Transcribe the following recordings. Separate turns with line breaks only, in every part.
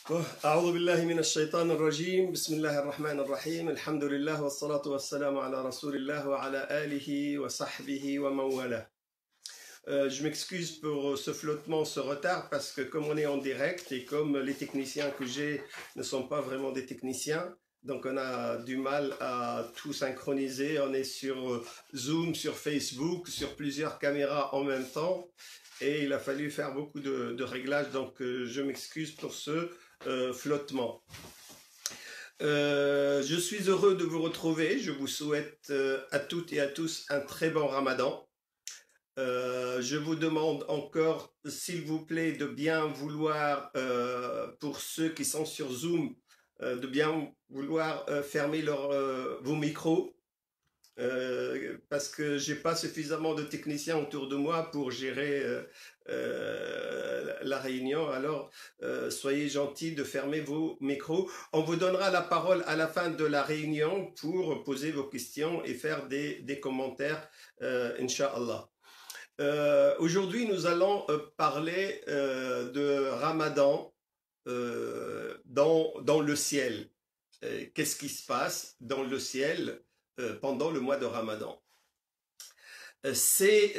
أعوذ بالله من الشيطان الرجيم بسم الله الرحمن الرحيم الحمد لله والصلاة والسلام على رسول الله وعلى آله وصحبه ومن والاه. Je m'excuse pour ce flottement, ce retard, parce que comme on est en direct et comme les techniciens que j'ai ne sont pas vraiment des techniciens, donc on a du mal à tout synchroniser. On est sur Zoom, sur Facebook, sur plusieurs caméras en même temps, et il a fallu faire beaucoup de réglages, donc je m'excuse pour ce flottement. Je suis heureux de vous retrouver. Je vous souhaite à toutes et à tous un très bon Ramadan. Je vous demande encore, s'il vous plaît, de bien vouloir, pour ceux qui sont sur Zoom, de bien vouloir fermer vos micros, parce que j'ai pas suffisamment de techniciens autour de moi pour gérer la réunion. Alors soyez gentils de fermer vos micros. On vous donnera la parole à la fin de la réunion pour poser vos questions et faire des commentaires, Inch'Allah. Aujourd'hui, nous allons parler de Ramadan dans le ciel. Qu'est-ce qui se passe dans le ciel pendant le mois de Ramadan? C'est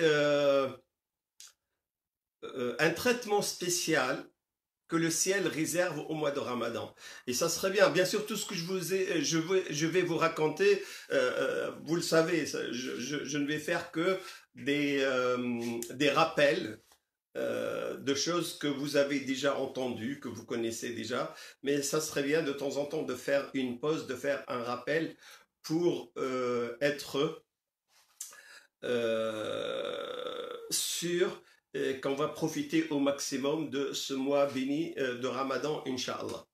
un traitement spécial que le ciel réserve au mois de Ramadan. Et ça serait bien sûr, tout ce que je vais vous raconter, vous le savez, je ne vais faire que des rappels de choses que vous avez déjà entendues, que vous connaissez déjà, mais ça serait bien de temps en temps de faire une pause, de faire un rappel pour être sûr qu'on va profiter au maximum de ce mois béni de Ramadan, Inch'Allah.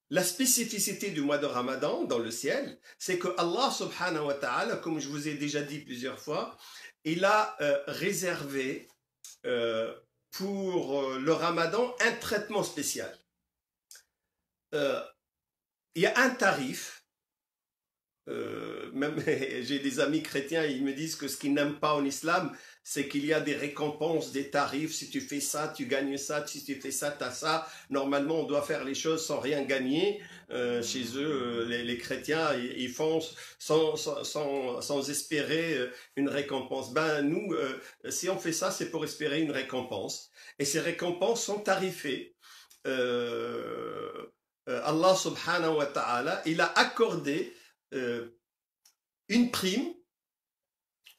La spécificité du mois de Ramadan dans le ciel, c'est que Allah subhanahu wa ta'ala, comme je vous ai déjà dit plusieurs fois, il a réservé pour le Ramadan un traitement spécial. Il y a un tarif. Même j'ai des amis chrétiens, ils me disent que ce qu'ils n'aiment pas en islam, c'est qu'il y a des récompenses, des tarifs. Si tu fais ça, tu gagnes ça. Si tu fais ça, tu as ça. Normalement, on doit faire les choses sans rien gagner. Chez eux, les chrétiens, ils font sans espérer une récompense. Ben nous, si on fait ça, c'est pour espérer une récompense. Et ces récompenses sont tarifées. Allah subhanahu wa ta'ala, il a accordé une prime,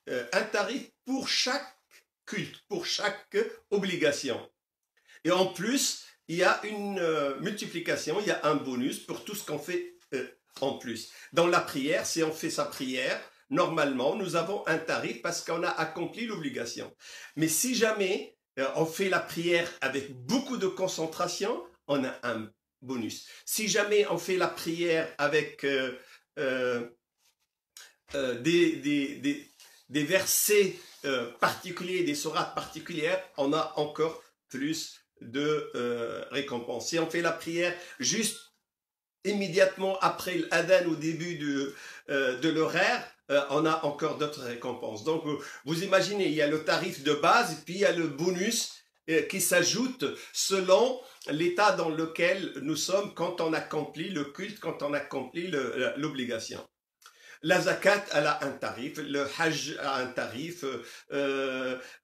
un tarif pour chaque culte, pour chaque obligation. Et en plus, il y a une multiplication, il y a un bonus pour tout ce qu'on fait en plus. Dans la prière, si on fait sa prière, normalement, nous avons un tarif parce qu'on a accompli l'obligation. Mais si jamais on fait la prière avec beaucoup de concentration, on a un bonus. Si jamais on fait la prière avec des versets particuliers, des sourates particulières, on a encore plus de récompenses. Si on fait la prière juste immédiatement après l'adhan, au début de l'horaire, on a encore d'autres récompenses. Donc vous imaginez, il y a le tarif de base, puis il y a le bonus qui s'ajoute selon l'état dans lequel nous sommes quand on accomplit le culte, quand on accomplit l'obligation. La zakat, elle a un tarif, le hajj a un tarif,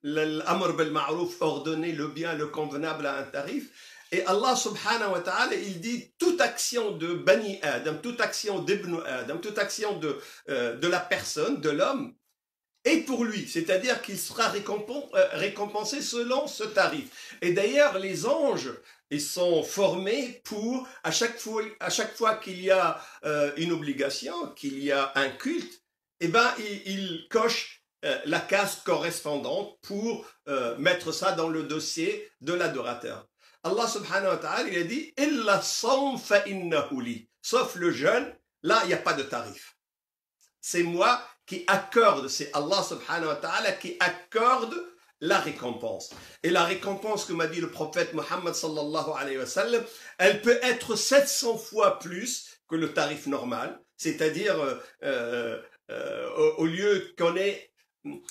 l'amr bil ma'rouf, ordonner le bien, le convenable, a un tarif. Et Allah subhanahu wa ta'ala, il dit toute action de Bani Adam, toute action d'Ibn Adam, toute action de la personne, de l'homme, et pour lui, c'est-à-dire qu'il sera récompensé selon ce tarif. Et d'ailleurs, les anges, ils sont formés pour, à chaque fois qu'il y a une obligation, qu'il y a un culte, eh ben, ils cochent la case correspondante pour mettre ça dans le dossier de l'adorateur. Allah subhanahu wa ta'ala, il a dit « Illa sawm fa innahu li » sauf le jeûne, là, il n'y a pas de tarif. C'est moi qui accorde, c'est Allah subhanahu wa ta'ala qui accorde la récompense. Et la récompense, comme a dit le prophète Muhammad sallallahu alayhi wa sallam, elle peut être 700 fois plus que le tarif normal, c'est-à-dire au lieu qu'on ait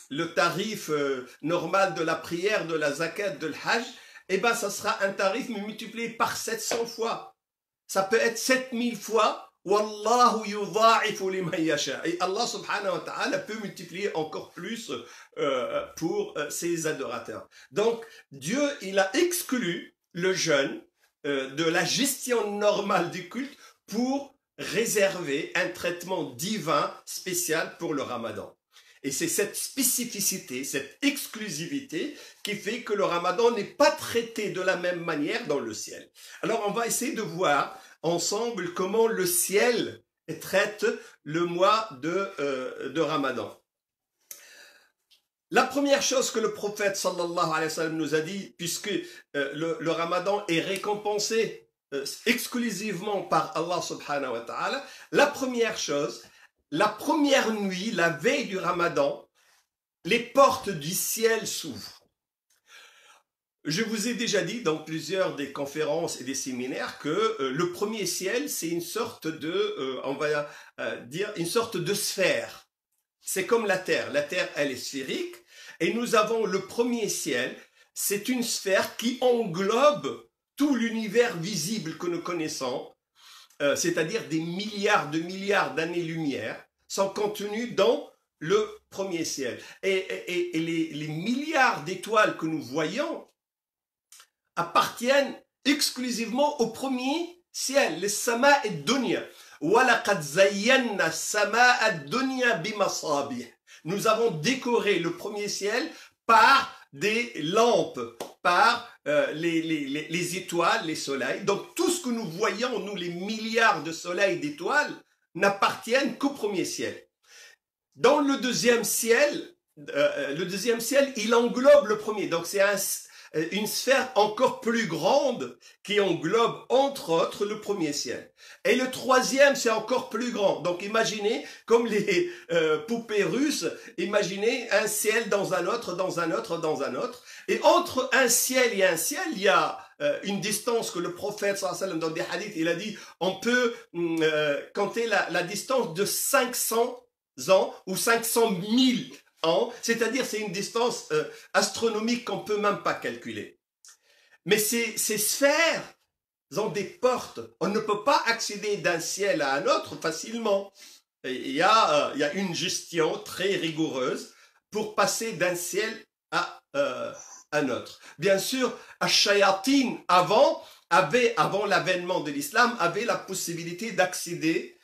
le tarif normal de la prière, de la zakat, de l'hajj, eh ben, ça sera un tarif multiplié par 700 fois. Ça peut être 7000 fois. Wallahu yudha'ifu liman yasha. Et Allah subhanahu wa ta'ala peut multiplier encore plus pour ses adorateurs. Donc, Dieu, il a exclu le jeûne de la gestion normale du culte pour réserver un traitement divin spécial pour le Ramadan. Et c'est cette spécificité, cette exclusivité qui fait que le Ramadan n'est pas traité de la même manière dans le ciel. Alors on va essayer de voir ensemble comment le ciel traite le mois de Ramadan. La première chose que le prophète sallallahu alayhi wa sallam nous a dit, puisque le Ramadan est récompensé exclusivement par Allah subhanahu wa ta'ala, la première chose, la première nuit, la veille du Ramadan, les portes du ciel s'ouvrent. Je vous ai déjà dit dans plusieurs des conférences et des séminaires que le premier ciel, c'est une sorte de, on va dire, une sorte de sphère. C'est comme la Terre. La Terre, elle est sphérique. Et nous avons le premier ciel. C'est une sphère qui englobe tout l'univers visible que nous connaissons, c'est-à-dire des milliards d'années-lumière, sont contenus dans le premier ciel. Et les milliards d'étoiles que nous voyons appartiennent exclusivement au premier ciel, le sama et dunya. وَلَقَدْ زَيَّنَّا السَّمَاءَ الدُّنْيَا بِمَصَابِيحَ. Nous avons décoré le premier ciel par des lampes, par les étoiles, les soleils. Donc tout ce que nous voyons, nous les milliards de soleils, d'étoiles, n'appartiennent qu'au premier ciel. Dans le deuxième ciel, il englobe le premier. Donc c'est une sphère encore plus grande qui englobe entre autres le premier ciel. Et le troisième, c'est encore plus grand. Donc imaginez, comme les poupées russes, imaginez un ciel dans un autre, dans un autre, dans un autre. Et entre un ciel et un ciel, il y a une distance que le prophète sallallahu alayhi wa sallam dans des hadiths, il a dit, on peut compter la distance de 500 ans ou 500 000 ans, c'est-à-dire c'est une distance astronomique qu'on peut même pas calculer. Mais ces sphères ont des portes. On ne peut pas accéder d'un ciel à un autre facilement. Il y a une gestion très rigoureuse pour passer d'un ciel à un autre. Bien sûr, Ash-Shayatin avant l'avènement de l'islam, avait la possibilité d'accéder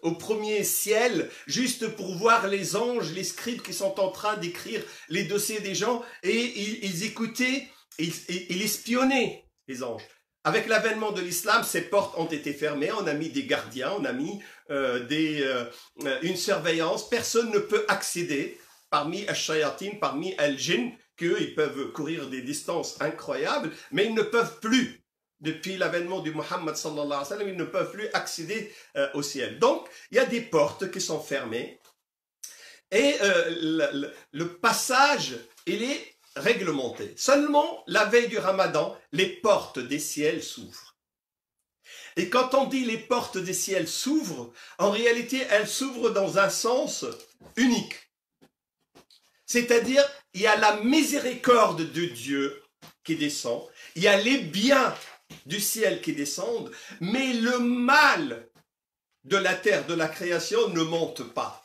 au premier ciel, juste pour voir les anges, les scribes qui sont en train d'écrire les dossiers des gens, et ils écoutaient, ils espionnaient les anges. Avec l'avènement de l'islam, ces portes ont été fermées, on a mis des gardiens, on a mis une surveillance, personne ne peut accéder parmi Ash-Shayatin, parmi Al-Jinn, qu'eux, ils peuvent courir des distances incroyables, mais ils ne peuvent plus. Depuis l'avènement du Muhammad sallallahu alayhi wa sallam, ils ne peuvent plus accéder au ciel. Donc, il y a des portes qui sont fermées et le passage, il est réglementé. Seulement, la veille du Ramadan, les portes des ciels s'ouvrent. Et quand on dit les portes des ciels s'ouvrent, en réalité, elles s'ouvrent dans un sens unique. C'est-à-dire, il y a la miséricorde de Dieu qui descend, il y a les biens du ciel qui descendent, mais le mal de la terre, de la création ne monte pas.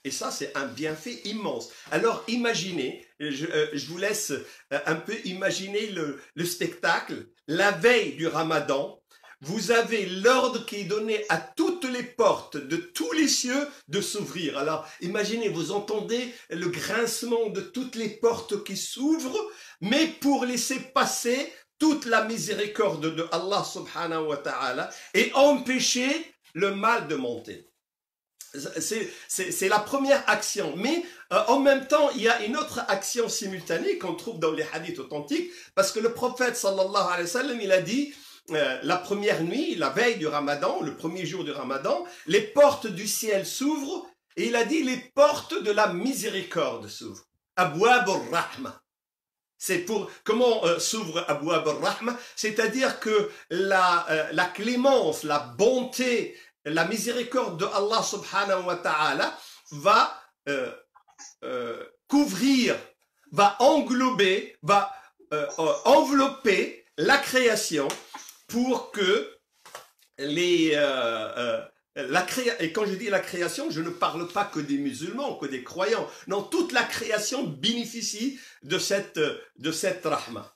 Et ça, c'est un bienfait immense. Alors imaginez, je vous laisse un peu imaginer le spectacle. La veille du Ramadan, vous avez l'ordre qui est donné à toutes les portes de tous les cieux de s'ouvrir. Alors imaginez, vous entendez le grincement de toutes les portes qui s'ouvrent, mais pour laisser passer toute la miséricorde de Allah subhanahu wa ta'ala et empêcher le mal de monter. C'est la première action. Mais en même temps, il y a une autre action simultanée qu'on trouve dans les hadiths authentiques, parce que le prophète sallallahu alayhi wa sallam, il a dit, la première nuit, la veille du Ramadan, le premier jour du Ramadan, les portes du ciel s'ouvrent, et il a dit, les portes de la miséricorde s'ouvrent. Abwab al-Rahma. C'est pour comment s'ouvre Abwab al-Rahma, c'est-à-dire que la clémence, la bonté, la miséricorde de Allah subhanahu wa ta'ala va couvrir, va englober, va envelopper la création pour que et quand je dis la création, je ne parle pas que des musulmans, que des croyants. Non, toute la création bénéficie de cette rahma.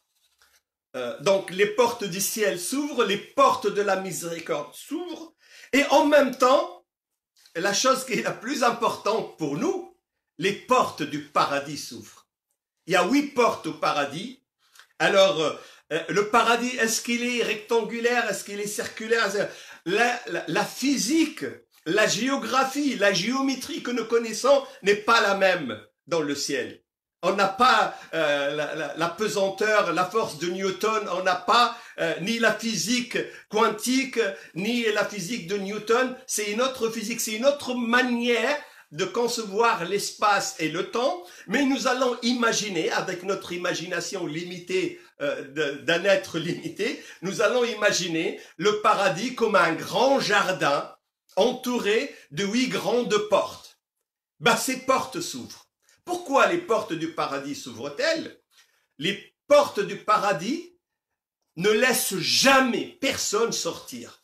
Donc les portes du ciel s'ouvrent, les portes de la miséricorde s'ouvrent, et en même temps, la chose qui est la plus importante pour nous, les portes du paradis s'ouvrent. Il y a 8 portes au paradis. Alors, le paradis, est-ce qu'il est rectangulaire, est-ce qu'il est circulaire? La physique, la géographie, la géométrie que nous connaissons n'est pas la même dans le ciel. On n'a pas la pesanteur, la force de Newton, on n'a pas ni la physique quantique, ni la physique de Newton. C'est une autre physique, c'est une autre manière de concevoir l'espace et le temps, mais nous allons imaginer, avec notre imagination limitée d'un être limité, nous allons imaginer le paradis comme un grand jardin entouré de 8 grandes portes. Ben, ces portes s'ouvrent. Pourquoi les portes du paradis s'ouvrent-elles? Les portes du paradis ne laissent jamais personne sortir.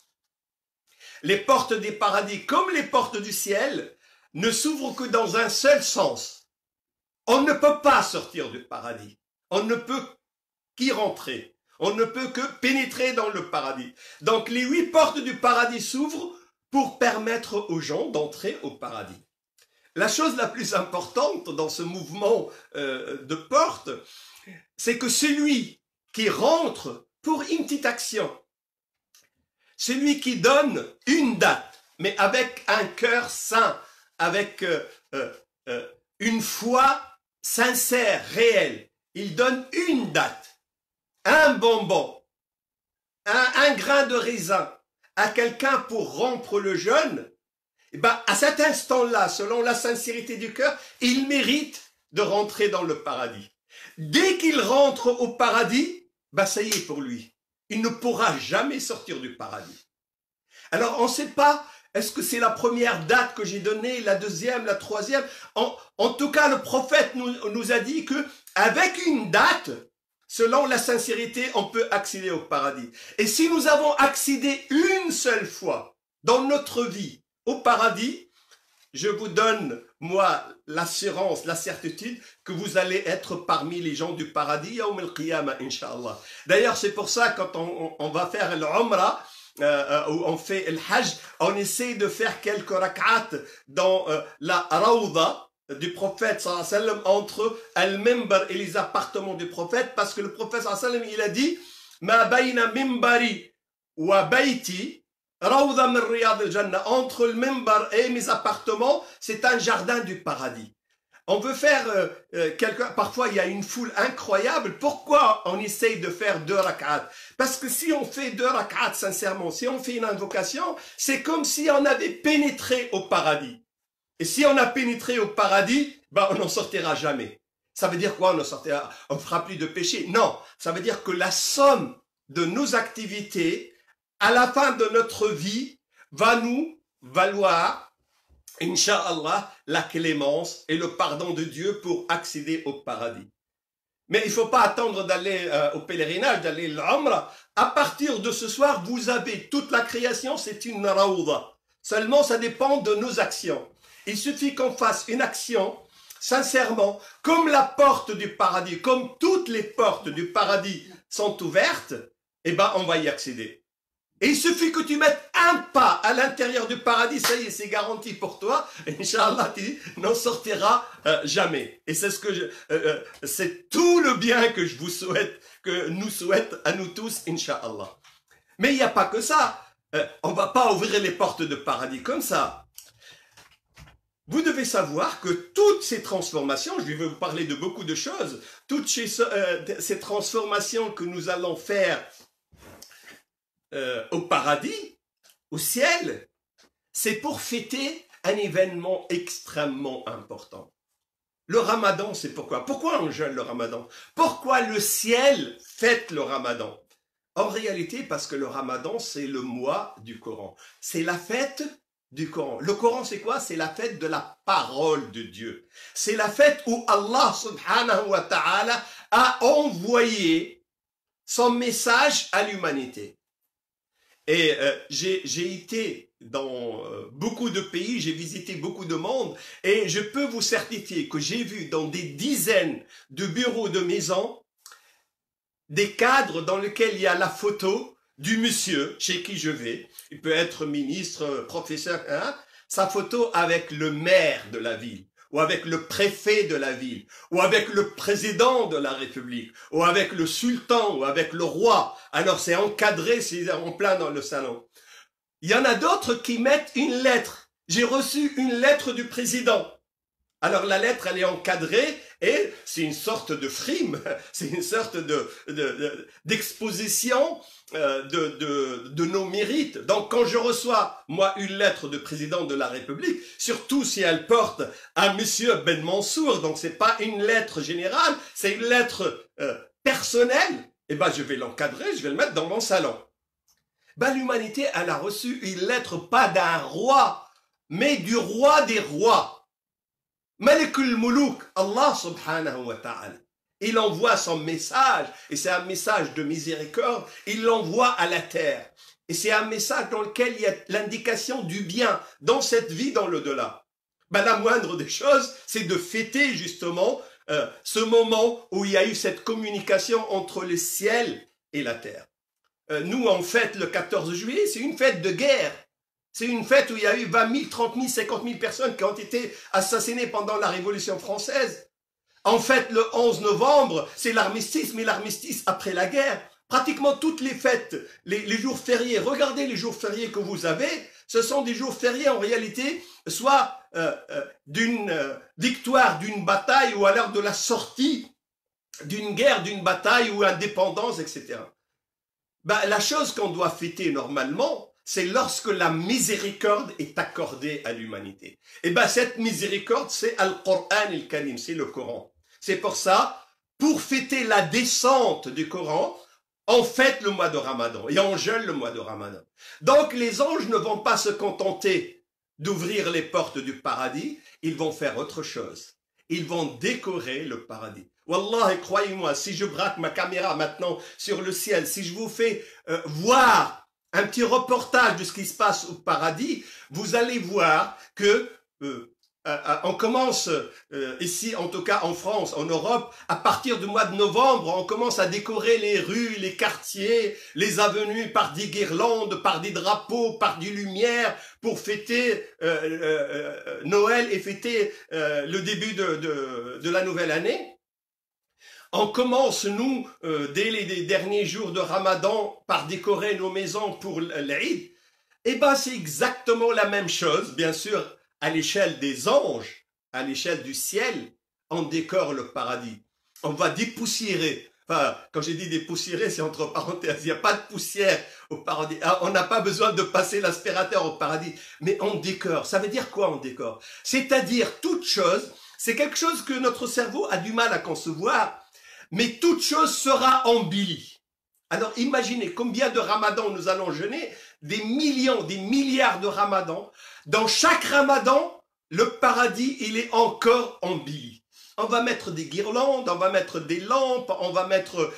Les portes des paradis, comme les portes du ciel, ne s'ouvrent que dans un seul sens. On ne peut pas sortir du paradis. On ne peut qu'y rentrer. On ne peut que pénétrer dans le paradis. Donc les 8 portes du paradis s'ouvrent pour permettre aux gens d'entrer au paradis. La chose la plus importante dans ce mouvement de porte, c'est que celui qui rentre pour une petite action, celui qui donne une date, mais avec un cœur saint, avec une foi sincère, réelle, il donne une date, un bonbon, un grain de raisin à quelqu'un pour rompre le jeûne, et ben, à cet instant-là, selon la sincérité du cœur, il mérite de rentrer dans le paradis. Dès qu'il rentre au paradis, ben ça y est pour lui. Il ne pourra jamais sortir du paradis. Alors, on ne sait pas, est-ce que c'est la première date que j'ai donnée, la deuxième, la troisième? En tout cas, le prophète nous a dit que avec une date, selon la sincérité, on peut accéder au paradis. Et si nous avons accédé une seule fois dans notre vie au paradis, je vous donne, moi, l'assurance, la certitude que vous allez être parmi les gens du paradis, Yawm al-Qiyamah, Inch'Allah. D'ailleurs, c'est pour ça, quand on va faire l'Umrah, où on fait le Hajj, on essaie de faire quelques rak'at dans la Rawda du prophète, sallallahu alayhi wa sallam, entre Al-Mimbar et les appartements du prophète, parce que le prophète, sallallahu alayhi wa sallam, il a dit « Ma bayna mimbari wa bayti » entre le mimbar et mes appartements, c'est un jardin du paradis. On veut faire parfois il y a une foule incroyable. Pourquoi on essaye de faire 2 rak'at? Parce que si on fait 2 rak'at sincèrement, si on fait une invocation, c'est comme si on avait pénétré au paradis. Et si on a pénétré au paradis, ben on n'en sortira jamais. Ça veut dire quoi? On ne fera plus de péché? Non, ça veut dire que la somme de nos activités à la fin de notre vie, va nous valoir, Inch'Allah, la clémence et le pardon de Dieu pour accéder au paradis. Mais il ne faut pas attendre d'aller au pèlerinage, d'aller à l'Umrah. À partir de ce soir, vous avez toute la création, c'est une rawda. Seulement, ça dépend de nos actions. Il suffit qu'on fasse une action, sincèrement, comme la porte du paradis, comme toutes les portes du paradis sont ouvertes, eh ben, on va y accéder. Et il suffit que tu mettes un pas à l'intérieur du paradis, ça y est, c'est garanti pour toi. Inch'Allah, tu n'en sortiras jamais. Et c'est c'est tout le bien que je vous souhaite, que nous souhaite à nous tous, Inch'Allah. Mais il n'y a pas que ça. On ne va pas ouvrir les portes de paradis comme ça. Vous devez savoir que toutes ces transformations, je vais vous parler de beaucoup de choses, toutes ces transformations que nous allons faire au paradis, au ciel, c'est pour fêter un événement extrêmement important. Le ramadan, c'est pourquoi? Pourquoi on jeûne le ramadan? Pourquoi le ciel fête le ramadan? En réalité, parce que le ramadan, c'est le mois du Coran. C'est la fête du Coran. Le Coran, c'est quoi? C'est la fête de la parole de Dieu. C'est la fête où Allah subhanahu wa ta'ala a envoyé son message à l'humanité. Et j'ai été dans beaucoup de pays, j'ai visité beaucoup de monde, et je peux vous certifier que j'ai vu dans des dizaines de bureaux de maison des cadres dans lesquels il y a la photo du monsieur chez qui je vais. Il peut être ministre, professeur, hein, sa photo avec le maire de la ville, ou avec le préfet de la ville, ou avec le président de la République, ou avec le sultan, ou avec le roi. Alors c'est encadré, c'est en plein dans le salon. Il y en a d'autres qui mettent une lettre. J'ai reçu une lettre du président. Alors la lettre, elle est encadrée et c'est une sorte de frime, c'est une sorte d'exposition de nos mérites. Donc quand je reçois, moi, une lettre de président de la République, surtout si elle porte à Monsieur Ben Mansour, donc c'est pas une lettre générale, c'est une lettre personnelle, eh ben je vais l'encadrer, je vais le mettre dans mon salon. Ben l'humanité, elle a reçu une lettre pas d'un roi, mais du roi des rois. Malikul Muluk, Allah subhanahu wa ta'ala. Il envoie son message, et c'est un message de miséricorde, il l'envoie à la terre. Et c'est un message dans lequel il y a l'indication du bien dans cette vie, dans l'au-delà. Ben, la moindre des choses, c'est de fêter justement ce moment où il y a eu cette communication entre le ciel et la terre. Nous, on fête le 14 juillet, c'est une fête de guerre. C'est une fête où il y a eu 20 000, 30 000, 50 000 personnes qui ont été assassinées pendant la Révolution française. En fait, le 11 novembre, c'est l'armistice, mais l'armistice après la guerre. Pratiquement toutes les fêtes, les jours fériés, regardez les jours fériés que vous avez, ce sont des jours fériés en réalité, soit d'une victoire d'une bataille ou alors de la sortie d'une guerre, d'une bataille ou indépendance, etc. Ben, la chose qu'on doit fêter normalement, c'est lorsque la miséricorde est accordée à l'humanité. Et ben cette miséricorde, c'est Al-Qur'an al-Karim, c'est le Coran. C'est pour ça, pour fêter la descente du Coran, on fête le mois de Ramadan et on jeûne le mois de Ramadan. Donc les anges ne vont pas se contenter d'ouvrir les portes du paradis, ils vont faire autre chose. Ils vont décorer le paradis. Wallah, croyez-moi, si je braque ma caméra maintenant sur le ciel, si je vous fais voir un petit reportage de ce qui se passe au paradis, vous allez voir que on commence ici, en tout cas en France, en Europe, à partir du mois de novembre, on commence à décorer les rues, les quartiers, les avenues par des guirlandes, par des drapeaux, par des lumières, pour fêter Noël et fêter le début de la nouvelle année. On commence, nous, dès les derniers jours de Ramadan, par décorer nos maisons pour l'Eid. Eh bien, c'est exactement la même chose, bien sûr, à l'échelle des anges, à l'échelle du ciel, on décore le paradis. On va dépoussiérer. Enfin, quand j'ai dit dépoussiérer, c'est entre parenthèses, il n'y a pas de poussière au paradis. On n'a pas besoin de passer l'aspirateur au paradis, mais on décore. Ça veut dire quoi, on décore? C'est-à-dire, toute chose, c'est quelque chose que notre cerveau a du mal à concevoir, mais toute chose sera embellie. Alors imaginez combien de ramadans nous allons jeûner, des millions, des milliards de ramadans. Dans chaque ramadan, le paradis, il est encore embelli. On va mettre des guirlandes, on va mettre des lampes, on va mettre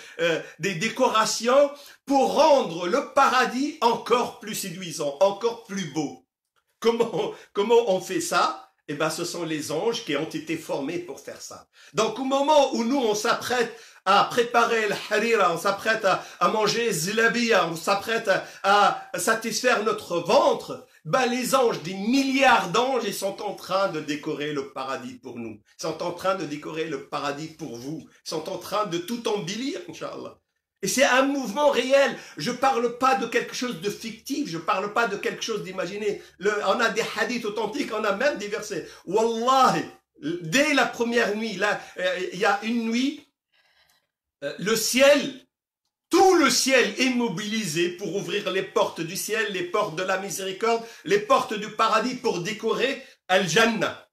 des décorations pour rendre le paradis encore plus séduisant, encore plus beau. Comment on fait ça? Eh bien, ce sont les anges qui ont été formés pour faire ça. Donc, au moment où nous, on s'apprête à préparer le harira, on s'apprête à manger zilabia, on s'apprête à satisfaire notre ventre, ben, les anges, des milliards d'anges, ils sont en train de décorer le paradis pour nous. Ils sont en train de décorer le paradis pour vous. Ils sont en train de tout embellir, Inch'Allah. Et c'est un mouvement réel. Je parle pas de quelque chose de fictif, je parle pas de quelque chose d'imaginé. On a des hadiths authentiques, on a même des versets. Wallahi, dès la première nuit, là, il y a une nuit, le ciel, tout le ciel est mobilisé pour ouvrir les portes du ciel, les portes de la miséricorde, les portes du paradis pour décorer Al-Jannah.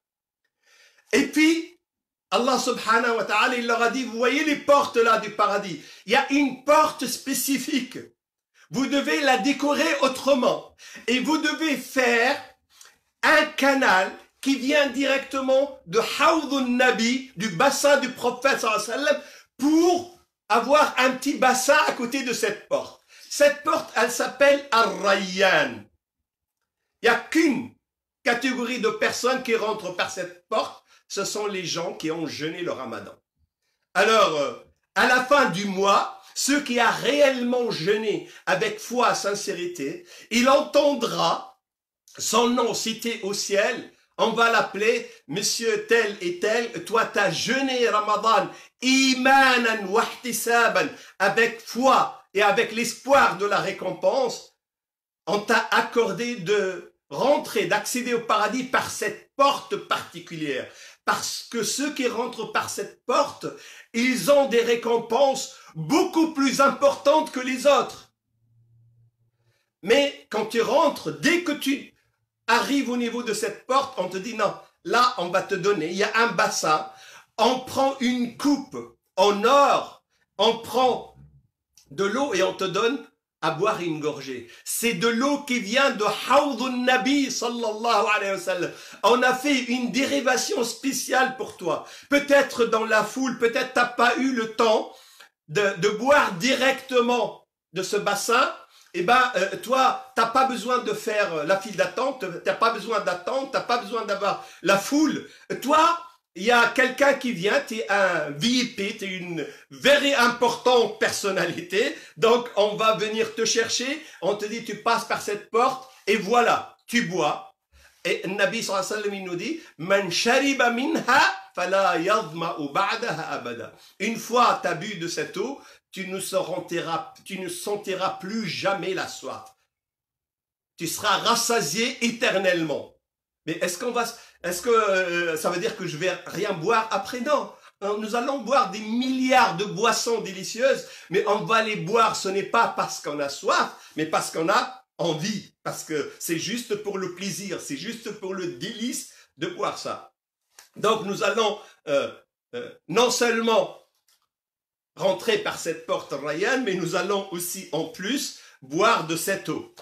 Et puis, Allah subhanahu wa ta'ala, il leur a dit, vous voyez les portes là du paradis, il y a une porte spécifique. Vous devez la décorer autrement. Et vous devez faire un canal qui vient directement de Hawdun Nabi, du bassin du prophète sallallahu alayhi wa sallam, pour avoir un petit bassin à côté de cette porte. Cette porte, elle s'appelle Ar-Rayyan. Il n'y a qu'une catégorie de personnes qui rentrent par cette porte, ce sont les gens qui ont jeûné le Ramadan. Alors, à la fin du mois, ceux qui a réellement jeûné avec foi et sincérité, il entendra son nom cité au ciel. On va l'appeler monsieur tel et tel, toi t'as jeûné Ramadan imanan wa ihtisaban, avec foi et avec l'espoir de la récompense. On t'a accordé de rentrer, d'accéder au paradis par cette porte particulière. Parce que ceux qui rentrent par cette porte, ils ont des récompenses beaucoup plus importantes que les autres. Mais quand tu rentres, dès que tu arrives au niveau de cette porte, on te dit non, là on va te donner, il y a un bassin, on prend une coupe en or, on prend de l'eau et on te donne à boire une gorgée. C'est de l'eau qui vient de Hawdun Nabi sallallahu alayhi wa sallam. On a fait une dérivation spéciale pour toi. Peut-être dans la foule, peut-être t'as pas eu le temps de boire directement de ce bassin. Eh ben, toi, t'as pas besoin de faire la file d'attente, t'as pas besoin d'attendre, t'as pas besoin d'avoir la foule. Toi, il y a quelqu'un qui vient, tu es un VIP, tu es une very importante personnalité, donc on va venir te chercher, on te dit tu passes par cette porte, et voilà, tu bois. Et Nabi sallallahu alayhi wa sallam, il nous dit, Man shariba minha, fala yadma'u ba'daha abada. Une fois tu as bu de cette eau, tu ne sentiras plus jamais la soif. Tu seras rassasié éternellement. Mais est-ce que ça veut dire que je vais rien boire après? Non. Nous allons boire des milliards de boissons délicieuses, mais on va les boire, ce n'est pas parce qu'on a soif, mais parce qu'on a envie, parce que c'est juste pour le plaisir, c'est juste pour le délice de boire ça. Donc nous allons non seulement rentrer par cette porte Rayyan, mais nous allons aussi en plus boire de cette eau.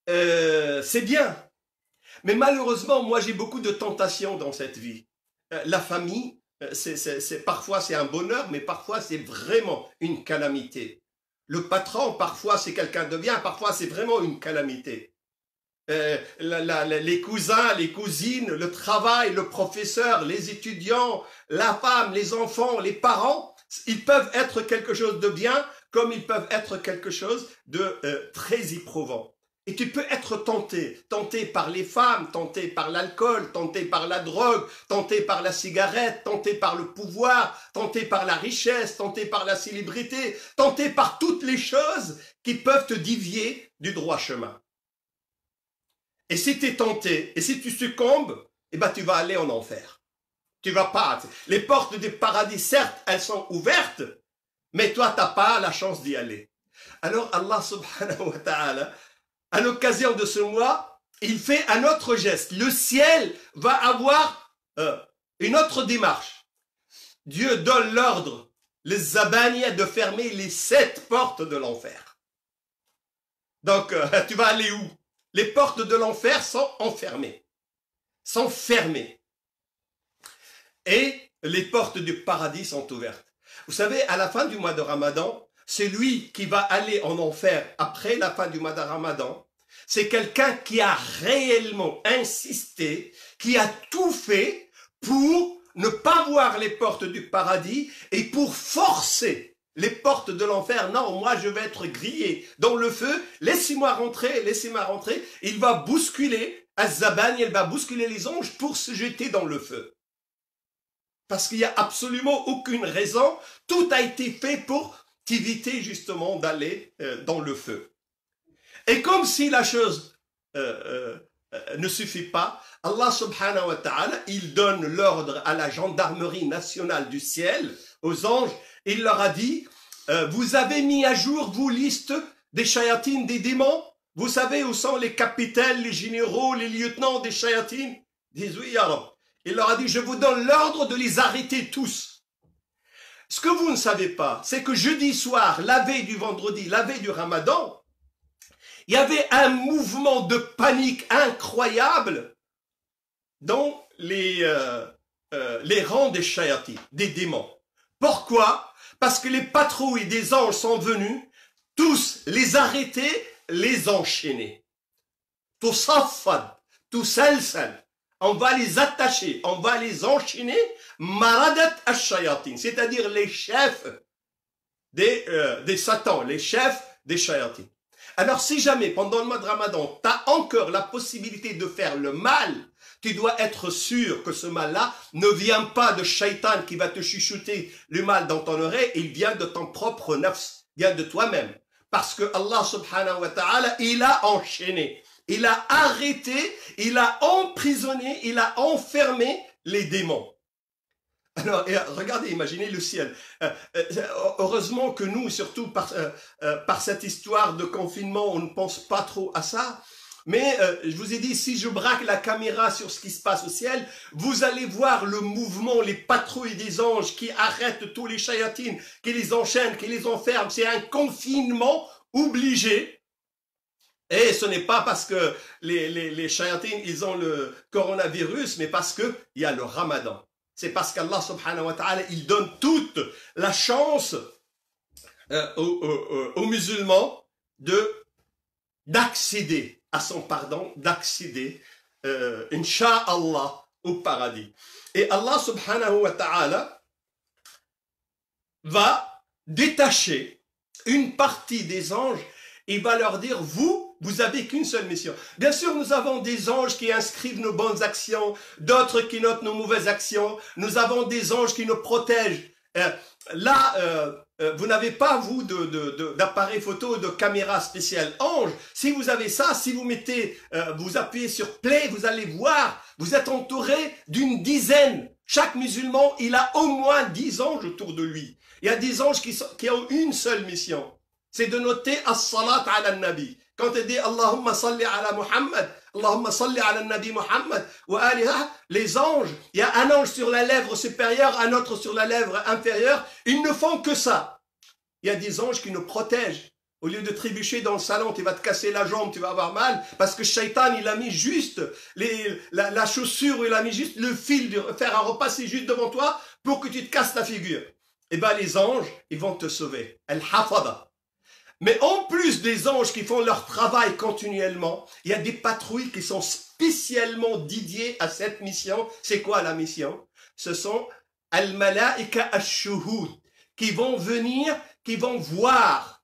C'est bien. Mais malheureusement, moi j'ai beaucoup de tentations dans cette vie. La famille, parfois c'est un bonheur, mais parfois c'est vraiment une calamité. Le patron, parfois c'est quelqu'un de bien, parfois c'est vraiment une calamité. Les cousins, les cousines, le travail, le professeur, les étudiants, la femme, les enfants, les parents, ils peuvent être quelque chose de bien, comme ils peuvent être quelque chose de très éprouvant. Et tu peux être tenté par les femmes, tenté par l'alcool, tenté par la drogue, tenté par la cigarette, tenté par le pouvoir, tenté par la richesse, tenté par la célébrité, tenté par toutes les choses qui peuvent te dévier du droit chemin. Et si tu es tenté, et si tu succombes, eh ben tu vas aller en enfer. Tu vas pas. Les portes du paradis, certes, elles sont ouvertes, mais toi, tu n'as pas la chance d'y aller. Alors Allah subhanahu wa ta'ala, à l'occasion de ce mois, il fait un autre geste. Le ciel va avoir une autre démarche. Dieu donne l'ordre, les Zabaniya, de fermer les 7 portes de l'enfer. Donc, tu vas aller où? Les portes de l'enfer sont enfermées, sont fermées. Et les portes du paradis sont ouvertes. Vous savez, à la fin du mois de Ramadan, c'est lui qui va aller en enfer après la fin du mois de Ramadan. C'est quelqu'un qui a réellement insisté, qui a tout fait pour ne pas voir les portes du paradis et pour forcer les portes de l'enfer. Non, moi je vais être grillé dans le feu, laissez-moi rentrer, laissez-moi rentrer. Il va bousculer Az-Zaban, il va bousculer les anges pour se jeter dans le feu. Parce qu'il n'y a absolument aucune raison, tout a été fait pour t'éviter justement d'aller dans le feu. Et comme si la chose ne suffit pas, Allah subhanahu wa ta'ala, il donne l'ordre à la gendarmerie nationale du ciel, aux anges, il leur a dit, vous avez mis à jour vos listes des shayatines, des démons? Vous savez où sont les capitaines, les généraux, les lieutenants des shayatines? Ils disent oui, alors. Il leur a dit, je vous donne l'ordre de les arrêter tous. Ce que vous ne savez pas, c'est que jeudi soir, la veille du vendredi, la veille du Ramadan, il y avait un mouvement de panique incroyable dans les rangs des shayatines, des démons. Pourquoi? Parce que les patrouilles des anges sont venus, tous les arrêter, les enchaîner. Tout saffad, tout salsal. On va les attacher, on va les enchaîner, maradat ash-shayatin, c'est-à-dire les chefs des satans, les chefs des shayatin. Alors si jamais pendant le mois de Ramadan, tu as encore la possibilité de faire le mal, tu dois être sûr que ce mal-là ne vient pas de shaitan qui va te chuchoter le mal dans ton oreille, il vient de ton propre nafs, vient de toi-même. Parce que Allah subhanahu wa ta'ala, il a enchaîné, il a arrêté, il a emprisonné, il a enfermé les démons. Alors, regardez, imaginez le ciel. Heureusement que nous, surtout par cette histoire de confinement, on ne pense pas trop à ça. Mais je vous ai dit, si je braque la caméra sur ce qui se passe au ciel, vous allez voir le mouvement, les patrouilles des anges qui arrêtent tous les shayatines, qui les enchaînent, qui les enferment. C'est un confinement obligé. Et ce n'est pas parce que les shayatines, ils ont le coronavirus, mais parce qu'il y a le ramadan. C'est parce qu'Allah subhanahu wa ta'ala, il donne toute la chance aux musulmans d'accéder à son pardon, d'accéder, incha'Allah, au paradis. Et Allah subhanahu wa ta'ala va détacher une partie des anges et va leur dire, vous avez qu'une seule mission. Bien sûr, nous avons des anges qui inscrivent nos bonnes actions, d'autres qui notent nos mauvaises actions. Nous avons des anges qui nous protègent. Vous n'avez pas, vous, d'appareil photo, de caméra spéciale ange. Si vous avez ça, si vous vous appuyez sur play, vous allez voir, vous êtes entouré d'une dizaine. Chaque musulman, il a au moins 10 anges autour de lui. Il y a des anges qui ont une seule mission. C'est de noter as-salat ala nabi. Quand tu dis Allahumma salli ala Muhammad, Allahumma salli ala nabi Muhammad, wa aliha, les anges, il y a un ange sur la lèvre supérieure, un autre sur la lèvre inférieure, ils ne font que ça. Il y a des anges qui nous protègent. Au lieu de trébucher dans le salon, tu vas te casser la jambe, tu vas avoir mal, parce que Shaitan, il a mis juste la chaussure, il a mis juste le fil de fer à repasser juste devant toi pour que tu te casses la figure. Eh bien, les anges, ils vont te sauver. Al-Hafada. Mais en plus des anges qui font leur travail continuellement, il y a des patrouilles qui sont spécialement dédiées à cette mission. C'est quoi la mission? Ce sont Al-Malaika Ash-Shuhud qui vont venir, qui vont voir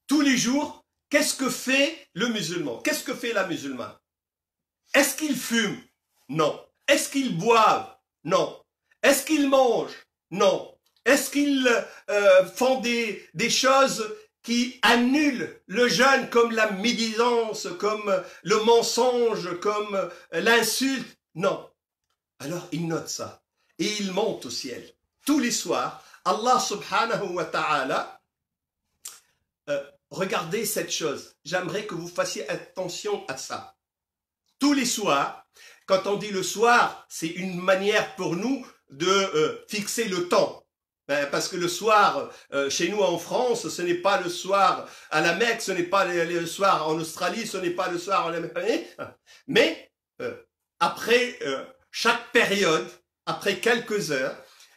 tous les jours qu'est-ce que fait le musulman. Qu'est-ce que fait la musulmane? Est-ce qu'il fume? Non. Est-ce qu'il boive? Non. Est-ce qu'il mange? Non. Est-ce qu'ils font des choses qui annulent le jeûne, comme la médisance, comme le mensonge, comme l'insulte? Non. Alors ils notent ça et ils montent au ciel. Tous les soirs, Allah subhanahu wa ta'ala, regardez cette chose. J'aimerais que vous fassiez attention à ça. Tous les soirs, quand on dit le soir, c'est une manière pour nous de fixer le temps. Parce que le soir, chez nous en France, ce n'est pas le soir à la Mecque, ce n'est pas le soir en Australie, ce n'est pas le soir en Amérique. Mais après chaque période, après quelques heures,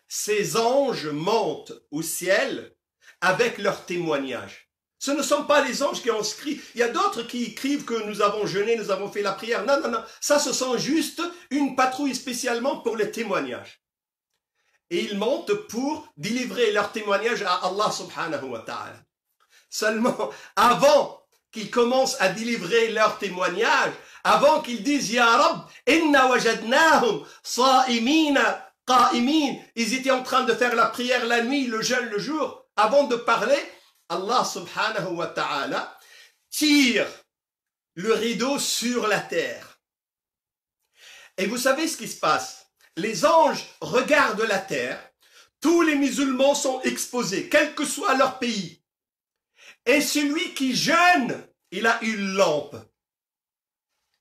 ces anges montent au ciel avec leur témoignage. Ce ne sont pas les anges qui ont écrit. Il y a d'autres qui écrivent que nous avons jeûné, nous avons fait la prière. Non, non, non. Ça, ce sont juste une patrouille spécialement pour les témoignages. Et ils montent pour délivrer leur témoignage à Allah subhanahu wa ta'ala. Seulement, avant qu'ils commencent à délivrer leur témoignage, avant qu'ils disent « Ya Rab, inna wajadnahum sa'imina qa'imin » ils étaient en train de faire la prière la nuit, le jeûne le jour. Avant de parler, Allah subhanahu wa ta'ala tire le rideau sur la terre. Et vous savez ce qui se passe? Les anges regardent la terre, tous les musulmans sont exposés, quel que soit leur pays. Et celui qui jeûne, il a une lampe.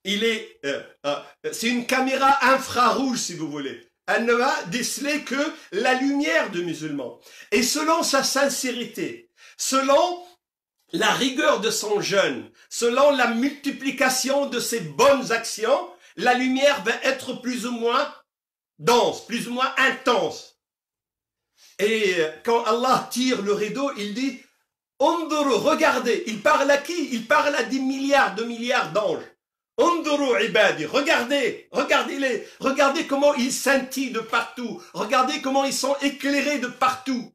C'est une caméra infrarouge, si vous voulez. Elle ne va déceler que la lumière de musulman. Et selon sa sincérité, selon la rigueur de son jeûne, selon la multiplication de ses bonnes actions, la lumière va être plus ou moins dense, plus ou moins intense. Et quand Allah tire le rideau, il dit Unduru, regardez. Il parle à qui? Il parle à des milliards de milliards d'anges. Unduru ibadi, regardez, regardez-les, regardez comment ils scintillent de partout, regardez comment ils sont éclairés de partout.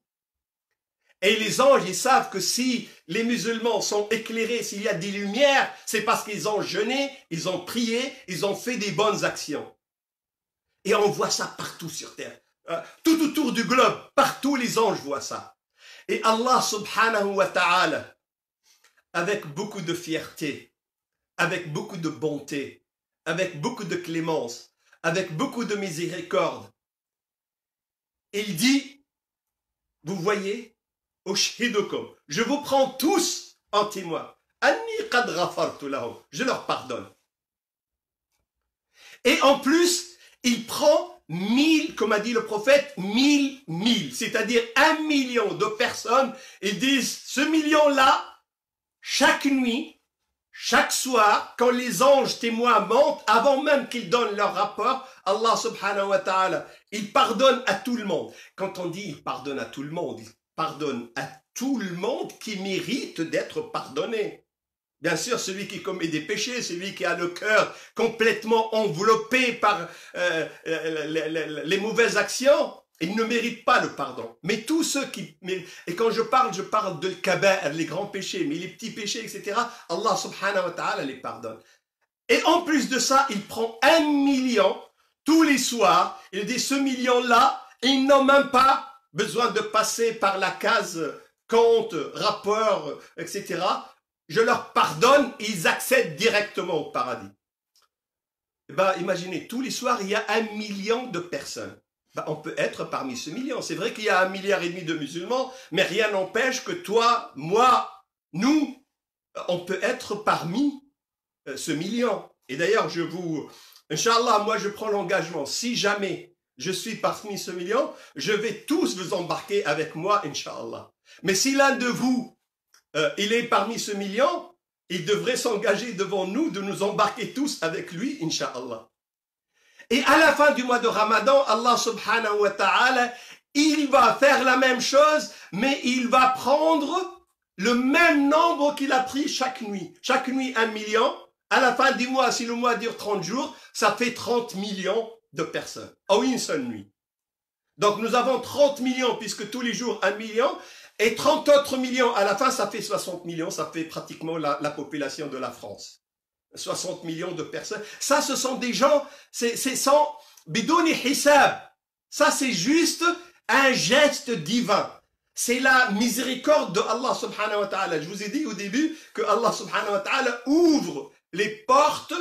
Et les anges, ils savent que si les musulmans sont éclairés, s'il y a des lumières, c'est parce qu'ils ont jeûné, ils ont prié, ils ont fait des bonnes actions. Et on voit ça partout sur terre. Tout autour du globe, partout les anges voient ça. Et Allah subhanahu wa ta'ala, avec beaucoup de fierté, avec beaucoup de bonté, avec beaucoup de clémence, avec beaucoup de miséricorde, il dit, vous voyez, je vous prends tous en témoin. Je leur pardonne. Et en plus, il prend 1000, comme a dit le prophète, 1000, c'est-à-dire 1 million de personnes. Ils disent, ce million-là, chaque nuit, chaque soir, quand les anges témoins montent, avant même qu'ils donnent leur rapport, Allah subhanahu wa ta'ala, il pardonne à tout le monde. Quand on dit il pardonne à tout le monde, il pardonne à tout le monde qui mérite d'être pardonné. Bien sûr, celui qui commet des péchés, celui qui a le cœur complètement enveloppé par les mauvaises actions, il ne mérite pas le pardon. Mais tous ceux qui... Et quand je parle de kaba'ir, les grands péchés, mais les petits péchés, etc., Allah subhanahu wa ta'ala les pardonne. Et en plus de ça, il prend 1 million tous les soirs. Il dit, ce million-là, ils n'ont même pas besoin de passer par la case compte, rapport, etc., je leur pardonne, ils accèdent directement au paradis. Ben, imaginez, tous les soirs, il y a 1 million de personnes. Ben, on peut être parmi ce million. C'est vrai qu'il y a 1,5 milliard de musulmans, mais rien n'empêche que toi, moi, nous, on peut être parmi ce million. Et d'ailleurs, Inch'Allah, moi je prends l'engagement, si jamais je suis parmi ce million, je vais tous vous embarquer avec moi, Inch'Allah. Mais si l'un de vous, il est parmi ce million, il devrait s'engager devant nous de nous embarquer tous avec lui, Inch'Allah. Et à la fin du mois de Ramadan, Allah subhanahu wa ta'ala, il va faire la même chose, mais il va prendre le même nombre qu'il a pris chaque nuit. Chaque nuit, 1 million. À la fin du mois, si le mois dure 30 jours, ça fait 30 millions de personnes en une seule nuit. Donc nous avons 30 millions, puisque tous les jours 1 million, et 30 autres millions à la fin, ça fait 60 millions, ça fait pratiquement la population de la France. 60 millions de personnes. Ça, ce sont des gens, c'est sans bidouni hisab. Ça, c'est juste un geste divin. C'est la miséricorde de Allah subhanahu wa ta'ala. Je vous ai dit au début que Allah subhanahu wa ta'ala ouvre les portes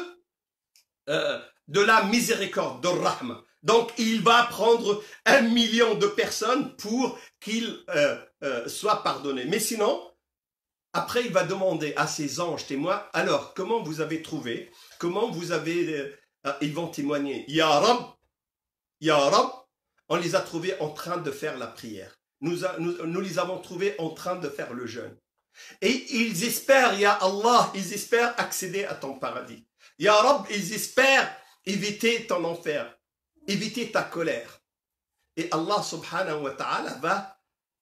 de la miséricorde, de rahma. Donc, il va prendre 1 million de personnes pour qu'ils soient pardonnés. Mais sinon, après, il va demander à ses anges témoins, alors, comment vous avez trouvé? Comment vous avez... ils vont témoigner. Ya Rab, on les a trouvés en train de faire la prière. Nous les avons trouvés en train de faire le jeûne. Et ils espèrent, Ya Allah, ils espèrent accéder à ton paradis. Ya Rab, ils espèrent éviter ton enfer, éviter ta colère. Et Allah subhanahu wa ta'ala va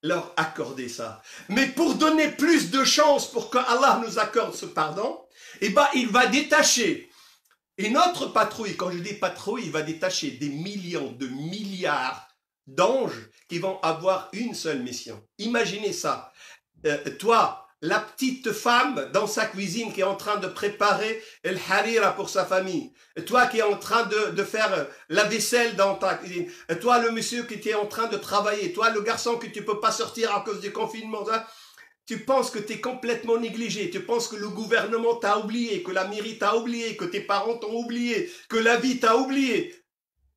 leur accorder ça. Mais pour donner plus de chance pour que Allah nous accorde ce pardon, eh ben, il va détacher une autre patrouille. Quand je dis patrouille, il va détacher des millions de milliards d'anges qui vont avoir une seule mission. Imaginez ça. Toi, la petite femme dans sa cuisine qui est en train de préparer le harira pour sa famille. Toi qui es en train de faire la vaisselle dans ta cuisine. Toi le monsieur qui est en train de travailler. Toi le garçon que tu peux pas sortir à cause du confinement. Tu penses que tu es complètement négligé. Tu penses que le gouvernement t'a oublié, que la mairie t'a oublié, que tes parents t'ont oublié, que la vie t'a oublié.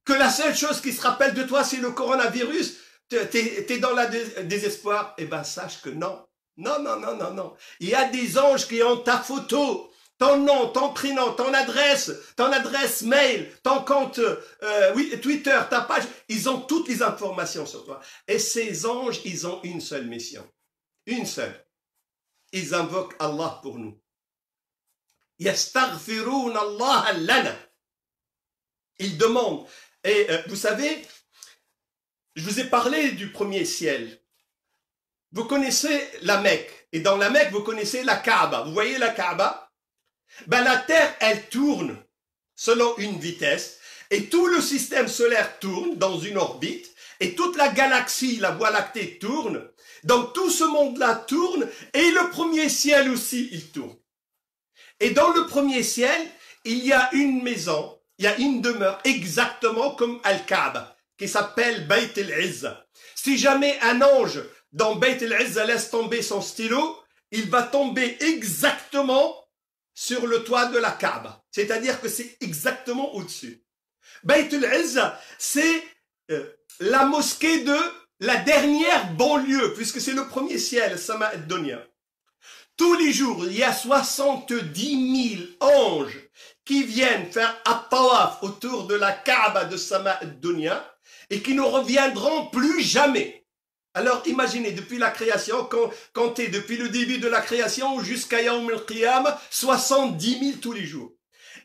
Que la seule chose qui se rappelle de toi c'est le coronavirus. T'es dans le désespoir. Eh ben sache que non. Non, non, non, non, non. Il y a des anges qui ont ta photo, ton nom, ton prénom, ton adresse mail, ton compte Twitter, ta page. Ils ont toutes les informations sur toi. Et ces anges, ils ont une seule mission. Une seule. Ils invoquent Allah pour nous. Yastaghfiroun Allah lana. Ils demandent. Et vous savez, Je vous ai parlé du premier ciel. Vous connaissez la Mecque. Et dans la Mecque, vous connaissez la Kaaba. Vous voyez la Kaaba? Ben, la Terre, elle tourne selon une vitesse. Et tout le système solaire tourne dans une orbite. Et toute la galaxie, la Voie lactée tourne. Donc tout ce monde-là tourne. Et le premier ciel aussi, il tourne. Et dans le premier ciel, il y a une maison, il y a une demeure exactement comme Al-Kaaba, qui s'appelle Bayt al-Izza. Si jamais un ange dans Bayt al-Izza laisse tomber son stylo, il va tomber exactement sur le toit de la Kaaba. C'est-à-dire que c'est exactement au-dessus. Bayt al-Izza, c'est la mosquée de la dernière banlieue, puisque c'est le premier ciel, Sama ad-Dunya. Tous les jours, il y a 70 000 anges qui viennent faire at-tawaf autour de la Kaaba de Sama ad-Dunya et qui ne reviendront plus jamais. Alors imaginez, depuis la création, comptez depuis le début de la création jusqu'à Yawm al-Qiyamah, 70 000 tous les jours.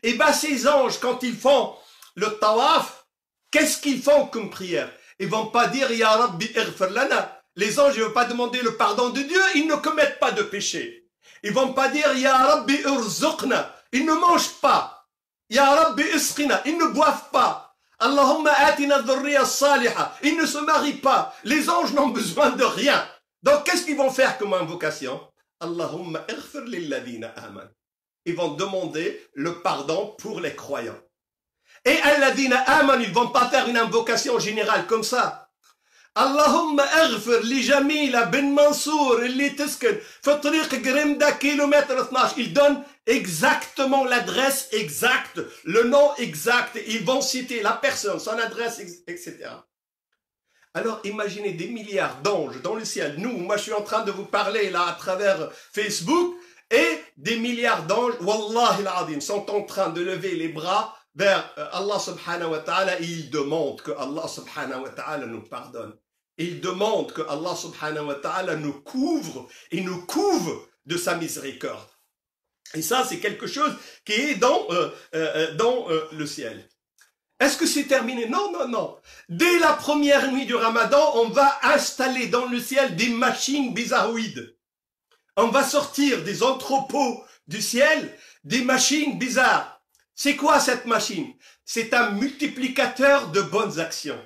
Et bien ces anges, quand ils font le tawaf, qu'est-ce qu'ils font comme prière? Ils vont pas dire « Ya Rabbi ighfir lana ». Les anges ne vont pas demander le pardon de Dieu, ils ne commettent pas de péché. Ils vont pas dire « Ya Rabbi irzuqna ». Ils ne mangent pas. « Ya Rabbi isqina ». Ils ne boivent pas. « Allahumma atina dhurriya saliha ». Ils ne se marient pas. Les anges n'ont besoin de rien. Donc qu'est-ce qu'ils vont faire comme invocation? « Allahumma ighfir lilladhina aman ». Ils vont demander le pardon pour les croyants. Et alladhina aman, ils vont pas faire une invocation générale comme ça. Allahumma aghfir li Jamila bin Mansour li tisken fi tariq Grimda kilomètre 12. Ils donnent exactement l'adresse exacte, le nom exact. Ils vont citer la personne, son adresse, etc. Alors imaginez des milliards d'anges dans le ciel. Nous, moi je suis en train de vous parler là à travers Facebook et des milliards d'anges, wallahi al-azim, sont en train de lever les bras vers Allah subhanahu wa ta'ala et ils demandent que Allah subhanahu wa ta'ala nous pardonne. Il demande que Allah subhanahu wa ta'ala nous couvre et nous couvre de sa miséricorde. Et ça, c'est quelque chose qui est dans le ciel. Est-ce que c'est terminé? Non, non, non. Dès la première nuit du Ramadan, on va installer dans le ciel des machines bizarroïdes. On va sortir des entrepôts du ciel, des machines bizarres. C'est quoi cette machine? C'est un multiplicateur de bonnes actions.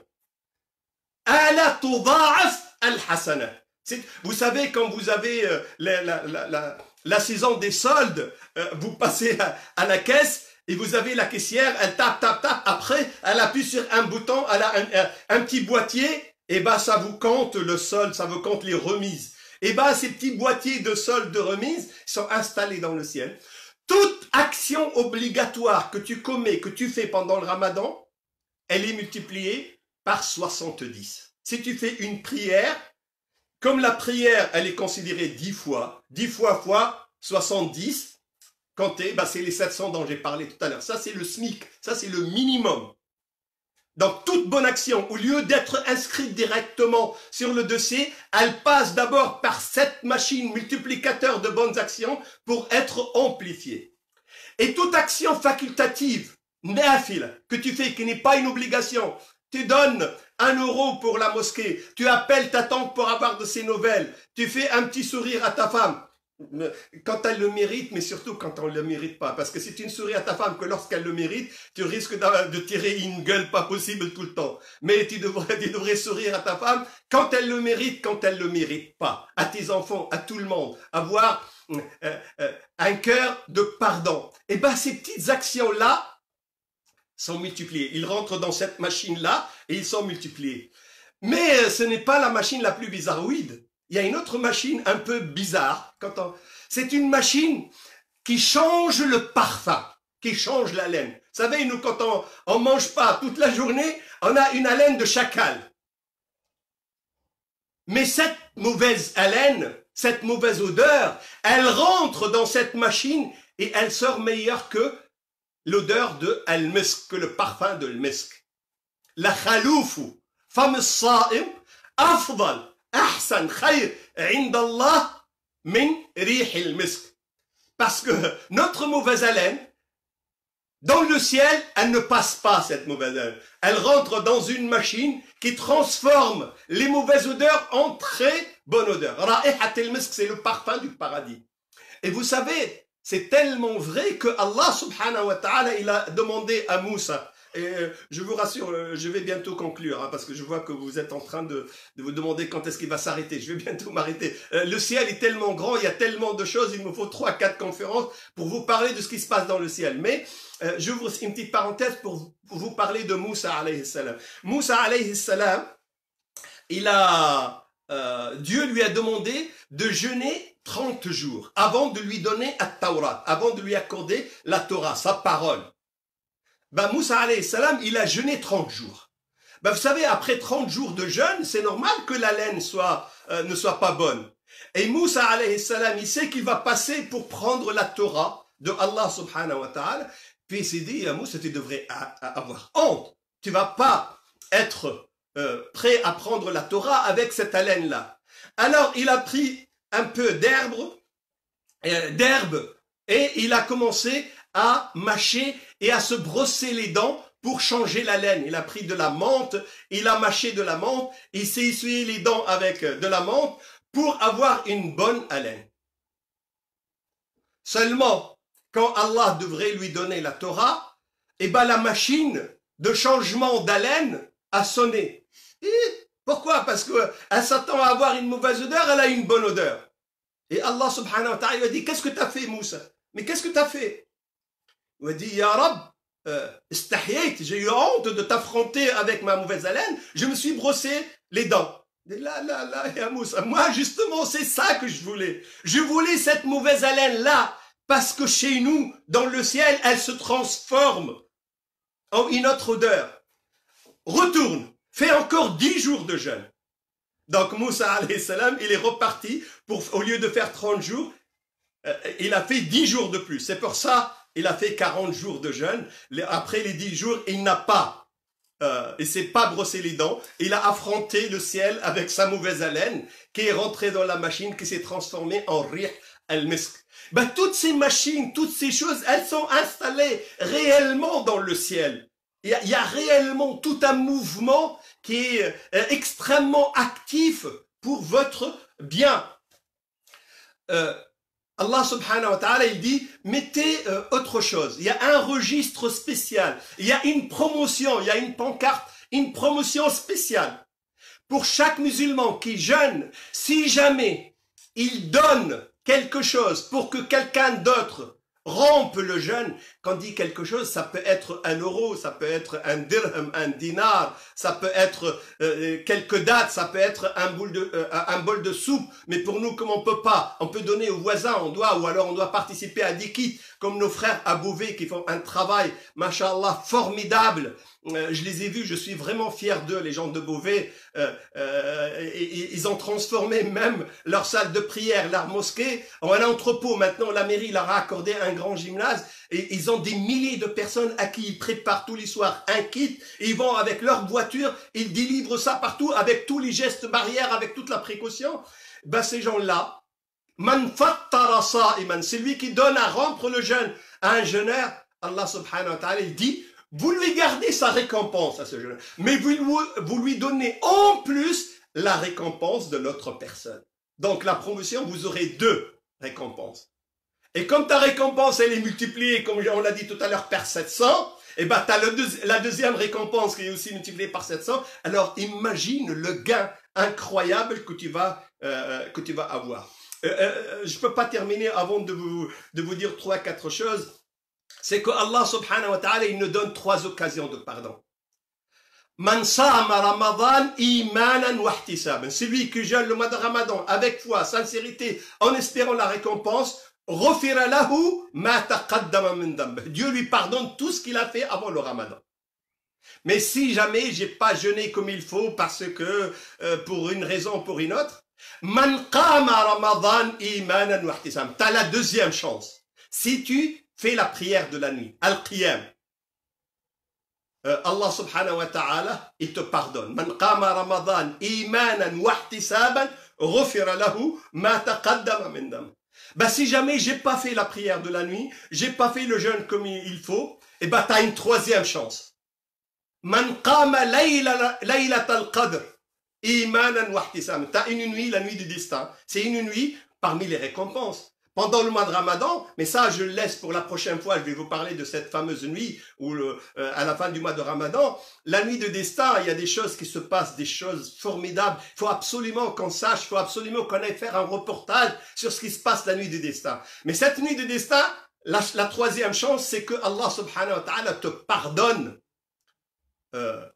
Vous savez, quand vous avez la saison des soldes, vous passez à la caisse et vous avez la caissière, elle tape, tape, tape. Après, elle appuie sur un bouton, elle a un petit boîtier, et ben ça vous compte le solde, ça vous compte les remises. Et ben ces petits boîtiers de solde de remise sont installés dans le ciel. Toute action obligatoire que tu commets, que tu fais pendant le Ramadan, elle est multipliée par 70. Si tu fais une prière, comme la prière, elle est considérée 10 fois, 10 fois 70, comptez, bah c'est les 700 dont j'ai parlé tout à l'heure. Ça, c'est le SMIC, ça, c'est le minimum. Donc, toute bonne action, au lieu d'être inscrite directement sur le dossier, elle passe d'abord par cette machine multiplicateur de bonnes actions pour être amplifiée. Et toute action facultative, nafila, que tu fais, qui n'est pas une obligation, tu donnes 1 euro pour la mosquée, tu appelles ta tante pour avoir de ses nouvelles, tu fais un petit sourire à ta femme, quand elle le mérite, mais surtout quand on ne le mérite pas. Parce que si tu ne souris à ta femme que lorsqu'elle le mérite, tu risques de tirer une gueule pas possible tout le temps. Mais tu devrais sourire à ta femme quand elle le mérite, quand elle ne le mérite pas. À tes enfants, à tout le monde. Avoir un cœur de pardon. Et bien ces petites actions-là sont multipliées. Ils rentrent dans cette machine-là et ils sont multipliés. Mais ce n'est pas la machine la plus bizarroïde. Il y a une autre machine un peu bizarre. C'est une machine qui change le parfum, qui change l'haleine. Vous savez, nous, quand on mange pas toute la journée, on a une haleine de chacal. Mais cette mauvaise haleine, cette mauvaise odeur, elle rentre dans cette machine et elle sort meilleure que l'odeur de al-misk, que le parfum de al-misk. La khaloufou, fam as-sa'im, afdal. أحسن خير عند الله من ريح المسك. Parce que notre mauvaise haleine, Dans le ciel, elle ne passe pas cette mauvaise odeur. Elle rentre dans une machine qui transforme les mauvaises odeurs en très bonne odeur. Ra'ihat al-misk, c'est le parfum du paradis. Et vous savez, c'est tellement vrai que Allah subhanahu wa ta'ala, il a demandé à Moussa, et je vous rassure, je vais bientôt conclure, hein, parce que je vois que vous êtes en train de vous demander quand est-ce qu'il va s'arrêter. Je vais bientôt m'arrêter. Le ciel est tellement grand, il y a tellement de choses, il me faut 3-4 conférences pour vous parler de ce qui se passe dans le ciel. Mais je vous une petite parenthèse pour vous parler de Moussa alayhi salam. Moussa alayhi salam, Dieu lui a demandé de jeûner 30 jours avant de lui donner at-Tawrat, avant de lui accorder la Torah, sa parole. Moussa alayhi salam, il a jeûné 30 jours. Vous savez, après 30 jours de jeûne, c'est normal que la laine ne soit pas bonne. Et Moussa alayhi salam, il sait qu'il va passer pour prendre la Torah de Allah subhanahu wa ta'ala. Puis il s'est dit, Moussa, tu devrais avoir honte. Tu vas pas être prêt à prendre la Torah avec cette haleine-là. Alors, il a pris un peu d'herbe et il a commencé à mâcher et à se brosser les dents pour changer la laine. Il a pris de la menthe, il a mâché de la menthe, il s'est essuyé les dents avec de la menthe pour avoir une bonne haleine. Seulement, quand Allah devrait lui donner la Torah, la machine de changement d'haleine a sonné. Et pourquoi? Parce qu'elle s'attend à avoir une mauvaise odeur, elle a une bonne odeur. Et Allah subhanahu wa ta'ala lui a dit, qu'est-ce que tu as fait, Moussa? Mais qu'est-ce que tu as fait? Il a dit, Ya Rab, j'ai eu honte de t'affronter avec ma mauvaise haleine, je me suis brossé les dents. Ya Moussa, moi justement c'est ça que je voulais. Je voulais cette mauvaise haleine-là, parce que chez nous, dans le ciel, elle se transforme en une autre odeur. Retourne, fais encore 10 jours de jeûne. Donc Moussa alayhi salam, il est reparti, au lieu de faire 30 jours, il a fait 10 jours de plus. C'est pour ça il a fait 40 jours de jeûne. Après les 10 jours, il s'est pas brossé les dents. Il a affronté le ciel avec sa mauvaise haleine qui est rentrée dans la machine, qui s'est transformée en rih al-misk. Toutes ces machines, toutes ces choses, elles sont installées réellement dans le ciel. Il y a réellement tout un mouvement qui est extrêmement actif pour votre bien. Allah subhanahu wa ta'ala, il dit, mettez autre chose. Il y a un registre spécial. Il y a une promotion, il y a une pancarte, une promotion spéciale. Pour chaque musulman qui jeûne, si jamais il donne quelque chose pour que quelqu'un d'autre rompe le jeûne, quand on dit quelque chose, ça peut être 1 euro, ça peut être 1 dirham, 1 dinar, ça peut être quelques dates, ça peut être un bol de soupe. Mais pour nous, comme on peut pas, on peut donner aux voisins, ou alors on doit participer à des kits, comme nos frères à Beauvais qui font un travail, mashallah, formidable. Je les ai vus, je suis vraiment fier d'eux, les gens de Beauvais. Ils ont transformé même leur salle de prière, leur mosquée, en un entrepôt. Maintenant, la mairie leur a accordé un grand gymnase. Et ils ont des milliers de personnes à qui ils préparent tous les soirs un kit. Et ils vont avec leur voiture, ils délivrent ça partout avec tous les gestes barrières, avec toute la précaution. Ces gens-là, man fattara sa'iman, c'est lui qui donne à rompre le jeûne à un jeûneur. Allah subhanahu wa ta'ala, il dit, vous lui gardez sa récompense à ce jeûneur, mais vous lui donnez en plus la récompense de l'autre personne. Donc la promotion, vous aurez 2 récompenses. Et comme ta récompense, elle est multipliée, comme on l'a dit tout à l'heure, par 700, tu as la deuxième récompense qui est aussi multipliée par 700. Alors imagine le gain incroyable que tu vas avoir. Je peux pas terminer avant de vous dire 3-4 choses. C'est que Allah subhanahu wa ta'ala, il nous donne 3 occasions de pardon. Man sama Ramadan imanan wa ihtisaban. Celui qui jeûne le mois de Ramadan avec foi, sincérité, en espérant la récompense, ghufira lahu ma taqaddama min dhanbihi. Dieu lui pardonne tout ce qu'il a fait avant le Ramadan. Mais si jamais j'ai pas jeûné comme il faut parce que pour une raison ou pour une autre, man qama Ramadan imanan wa ihtisaban. T'as la deuxième chance. Si tu fais la prière de la nuit, al-qiyam, Allah subhanahu wa ta'ala, il te pardonne. Man qama Ramadan imanan wa ihtisaban ghufira lahu ma taqaddama min dhanbihi. Bah, si jamais j'ai pas fait la prière de la nuit, j'ai pas fait le jeûne comme il faut, et bah, t'as une troisième chance. Man qama laylatal qadr imanan wa ihtisaman. T'as une nuit, la nuit du destin. C'est une nuit parmi les récompenses. Pendant le mois de Ramadan, mais ça je le laisse pour la prochaine fois, je vais vous parler de cette fameuse nuit où à la fin du mois de Ramadan, la nuit de destin, il y a des choses qui se passent, des choses formidables. Il faut absolument qu'on sache, il faut absolument qu'on aille faire un reportage sur ce qui se passe la nuit du destin. Mais cette nuit de destin, la troisième chance, c'est que Allah subhanahu wa ta'ala te pardonne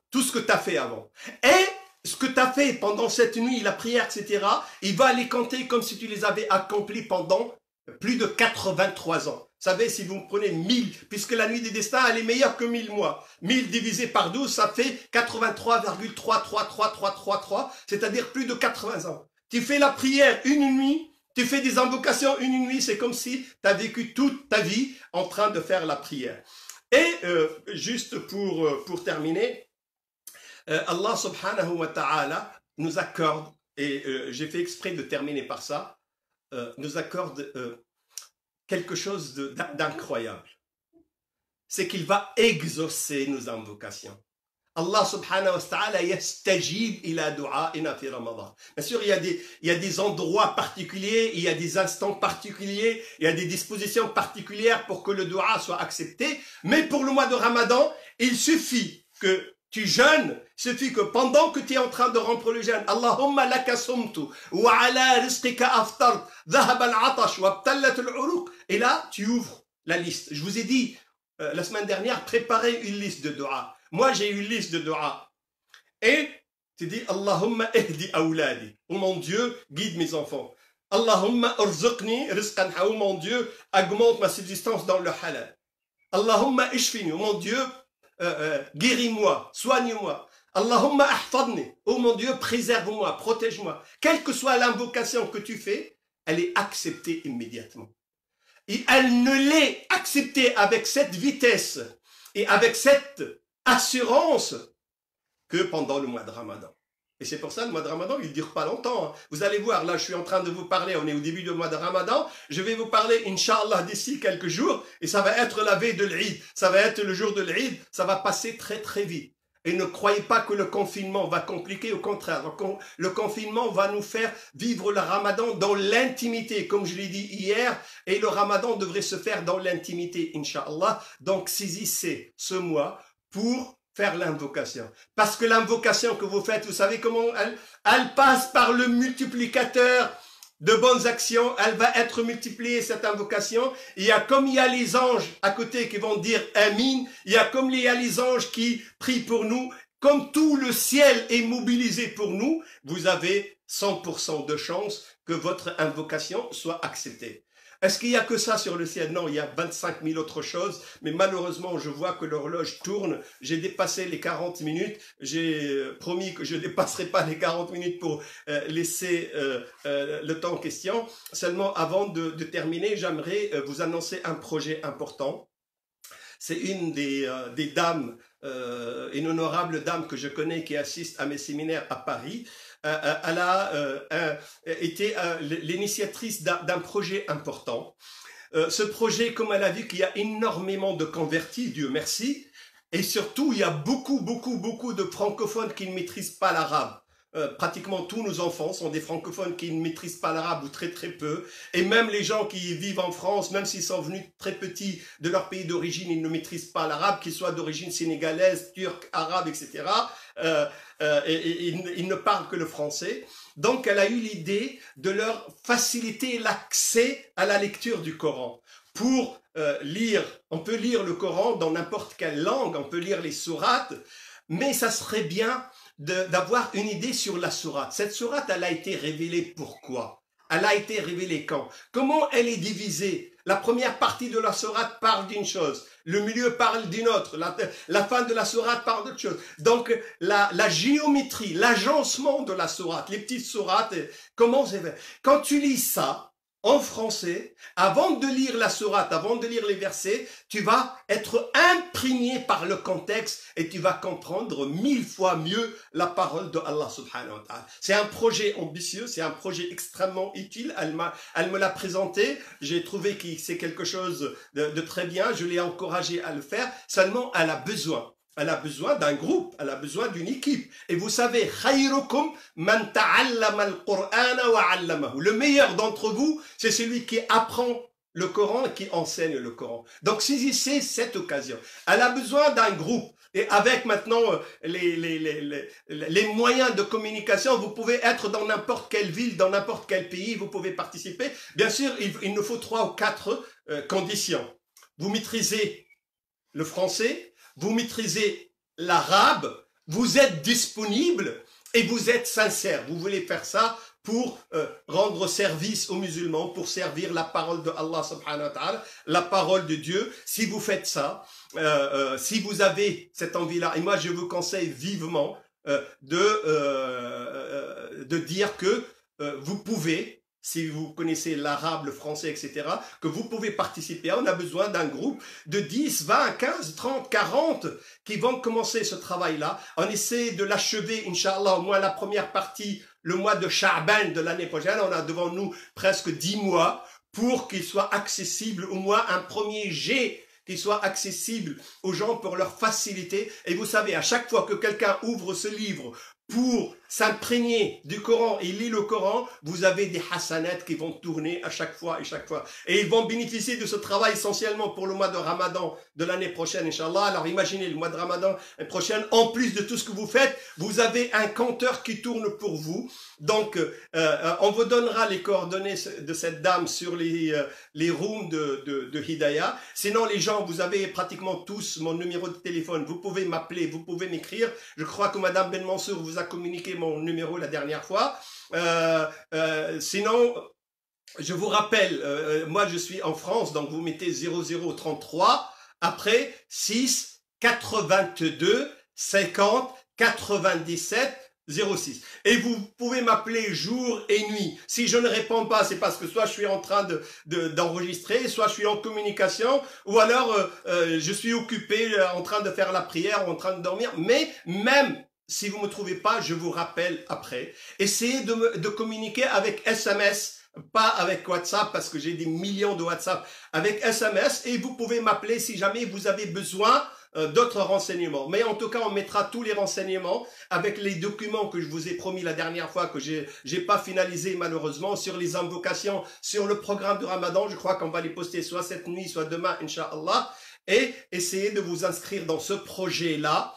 tout ce que tu as fait avant. Et ce que tu as fait pendant cette nuit, la prière, etc., il va les compter comme si tu les avais accomplis pendant plus de 83 ans. Vous savez, si vous me prenez 1000, puisque la nuit des destins, elle est meilleure que 1000 mois. 1000 divisé par 12, ça fait 83,3333333, c'est-à-dire plus de 80 ans. Tu fais la prière une nuit, tu fais des invocations une nuit, c'est comme si tu as vécu toute ta vie en train de faire la prière. Et juste pour terminer, Allah subhanahu wa ta'ala nous accorde, et j'ai fait exprès de terminer par ça, nous accorde quelque chose d'incroyable. C'est qu'il va exaucer nos invocations. Allah subhanahu wa ta'ala yastajib ila du'aina fi Ramadan. Bien sûr, il y a des endroits particuliers, il y a des instants particuliers, il y a des dispositions particulières pour que le dua soit accepté. Mais pour le mois de Ramadan, il suffit que tu jeûnes, il suffit que pendant que tu es en train de rompre le jeûne, Allahumma laka sumtu wa ala rizqika aftart, dhahaba al-atash wa abtallat al-uruq. Et là, tu ouvres la liste. Je vous ai dit la semaine dernière, préparez une liste de dua. Moi, j'ai une liste de dua. Et tu dis Allahumma ihdi awladi. Oh mon Dieu, guide mes enfants. Allahumma urzuqni rizqan ha. Oh mon Dieu, augmente ma subsistance dans le halal. Allahumma ishfini. Oh mon Dieu, guéris-moi, soigne-moi. Allahumma ahfadni. Oh mon Dieu, préserve-moi, protège-moi. Quelle que soit l'invocation que tu fais, elle est acceptée immédiatement. Et elle ne l'est acceptée avec cette vitesse et avec cette assurance que pendant le mois de Ramadan. Et c'est pour ça le mois de Ramadan, il ne dure pas longtemps. Hein. Vous allez voir, là je suis en train de vous parler, on est au début du mois de Ramadan, je vais vous parler, Inch'Allah, d'ici quelques jours, et ça va être la veille de l'Eid, ça va être le jour de l'Eid, ça va passer très très vite. Et ne croyez pas que le confinement va compliquer, au contraire, le confinement va nous faire vivre le Ramadan dans l'intimité, comme je l'ai dit hier, et le Ramadan devrait se faire dans l'intimité, Inch'Allah. Donc saisissez ce mois pour faire l'invocation. Parce que l'invocation que vous faites, vous savez comment elle passe par le multiplicateur de bonnes actions, elle va être multipliée, cette invocation. Il y a comme il y a les anges à côté qui vont dire Amin, il y a comme il y a les anges qui prient pour nous, comme tout le ciel est mobilisé pour nous, vous avez 100% de chance que votre invocation soit acceptée. Est-ce qu'il n'y a que ça sur le ciel? Non, il y a 25 000 autres choses, mais malheureusement, je vois que l'horloge tourne. J'ai dépassé les 40 minutes. J'ai promis que je ne dépasserai pas les 40 minutes pour laisser le temps en question. Seulement, avant de terminer, j'aimerais vous annoncer un projet important. C'est une des dames, une honorable dame que je connais qui assiste à mes séminaires à Paris. Elle a été l'initiatrice d'un projet important. Ce projet, comme elle a vu qu'il y a énormément de convertis, Dieu merci, et surtout il y a beaucoup de francophones qui ne maîtrisent pas l'arabe. Pratiquement tous nos enfants sont des francophones qui ne maîtrisent pas l'arabe ou très peu. Et même les gens qui vivent en France, même s'ils sont venus très petits de leur pays d'origine, ils ne maîtrisent pas l'arabe, qu'ils soient d'origine sénégalaise, turque, arabe, etc. Ils ne parlent que le français. Donc elle a eu l'idée de leur faciliter l'accès à la lecture du Coran. Pour lire, on peut lire le Coran dans n'importe quelle langue, on peut lire les sourates, mais ça serait bien d'avoir une idée sur la sourate. Cette sourate, elle a été révélée pourquoi? Elle a été révélée quand? Comment elle est divisée? La première partie de la sourate parle d'une chose, le milieu parle d'une autre, la fin de la sourate parle d'autre chose. Donc la géométrie, l'agencement de la sourate, les petites sourates, comment c'est fait? Quand tu lis ça, en français, avant de lire la sourate, avant de lire les versets, tu vas être imprégné par le contexte et tu vas comprendre 1000 fois mieux la parole de Allah subhanahu wa ta'ala. C'est un projet ambitieux, c'est un projet extrêmement utile. Elle me l'a présenté, j'ai trouvé que c'est quelque chose de très bien, je l'ai encouragé à le faire, seulement elle a besoin. Elle a besoin d'un groupe, elle a besoin d'une équipe. Et vous savez, khayrukum man ta'allama al-Qur'ana wa 'allamahu. Le meilleur d'entre vous, c'est celui qui apprend le Coran et qui enseigne le Coran. Donc saisissez cette occasion. Elle a besoin d'un groupe. Et avec maintenant les moyens de communication, vous pouvez être dans n'importe quelle ville, dans n'importe quel pays, vous pouvez participer. Bien sûr, il nous faut 3 ou 4 conditions. Vous maîtrisez le français, vous maîtrisez l'arabe, vous êtes disponible et vous êtes sincère. Vous voulez faire ça pour rendre service aux musulmans, pour servir la parole de Allah subhanahu wa ta'ala, la parole de Dieu. Si vous faites ça, si vous avez cette envie-là, et moi je vous conseille vivement de dire que vous pouvez, si vous connaissez l'arabe, le français, etc., que vous pouvez participer. On a besoin d'un groupe de 10, 20, 15, 30, 40 qui vont commencer ce travail-là. On essaie de l'achever, Inch'Allah, au moins la première partie, le mois de Sha'ban de l'année prochaine. On a devant nous presque 10 mois pour qu'il soit accessible, au moins un premier jet qui soit accessible aux gens pour leur faciliter. Et vous savez, à chaque fois que quelqu'un ouvre ce livre pour s'imprégner du Coran et lit le Coran, vous avez des hasanats qui vont tourner à chaque fois et chaque fois. Et ils vont bénéficier de ce travail essentiellement pour le mois de Ramadan de l'année prochaine, Inch'Allah. Alors imaginez le mois de Ramadan prochaine, en plus de tout ce que vous faites, vous avez un compteur qui tourne pour vous. Donc, on vous donnera les coordonnées de cette dame sur les rooms de Hidayah. Sinon, les gens, vous avez pratiquement tous mon numéro de téléphone. Vous pouvez m'appeler, vous pouvez m'écrire. Je crois que Madame Ben Mansour vous a communiqué mon numéro la dernière fois. Sinon, je vous rappelle, moi je suis en France, donc vous mettez 0033, après 6 82 50 97 06. Et vous pouvez m'appeler jour et nuit. Si je ne réponds pas, c'est parce que soit je suis en train d'enregistrer, soit je suis en communication, ou alors je suis occupé en train de faire la prière ou en train de dormir. Mais même si vous ne me trouvez pas, je vous rappelle après. Essayez de communiquer avec SMS, pas avec WhatsApp, parce que j'ai des millions de WhatsApp, avec SMS, et vous pouvez m'appeler si jamais vous avez besoin d'autres renseignements. Mais en tout cas, on mettra tous les renseignements avec les documents que je vous ai promis la dernière fois, que j'ai pas finalisé malheureusement, sur les invocations, sur le programme de Ramadan. Je crois qu'on va les poster soit cette nuit, soit demain, Inch'Allah. Et essayez de vous inscrire dans ce projet-là,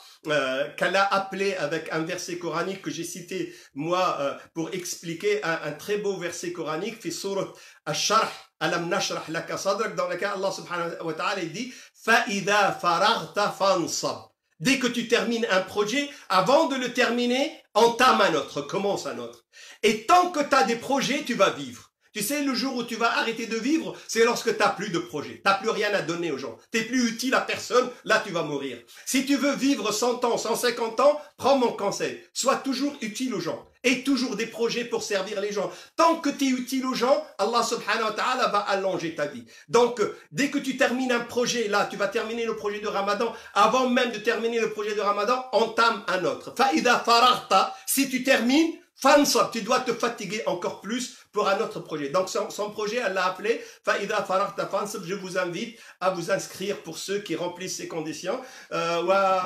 qu'elle a appelé avec un verset coranique que j'ai cité moi pour expliquer un très beau verset coranique, fi surat Ash-Sharh, Alam nashrah laka sadrak, dans lequel Allah subhanahu wa ta'ala dit Fa'idha faraghta fansab. Dès que tu termines un projet, avant de le terminer, entame un autre, commence un autre. Et tant que tu as des projets, tu vas vivre. Tu sais, le jour où tu vas arrêter de vivre, c'est lorsque tu n'as plus de projet. Tu n'as plus rien à donner aux gens. Tu n'es plus utile à personne, là tu vas mourir. Si tu veux vivre 100 ans, 150 ans, prends mon conseil. Sois toujours utile aux gens. Et toujours des projets pour servir les gens. Tant que tu es utile aux gens, Allah subhanahu wa ta'ala va allonger ta vie. Donc, dès que tu termines un projet, là, tu vas terminer le projet de Ramadan. Avant même de terminer le projet de Ramadan, entame un autre. Fa'ida fararta, si tu termines, fansab, tu dois te fatiguer encore plus pour un autre projet. Donc son projet, elle l'a appelé Fa'ida fararta fansab. Je vous invite à vous inscrire pour ceux qui remplissent ces conditions.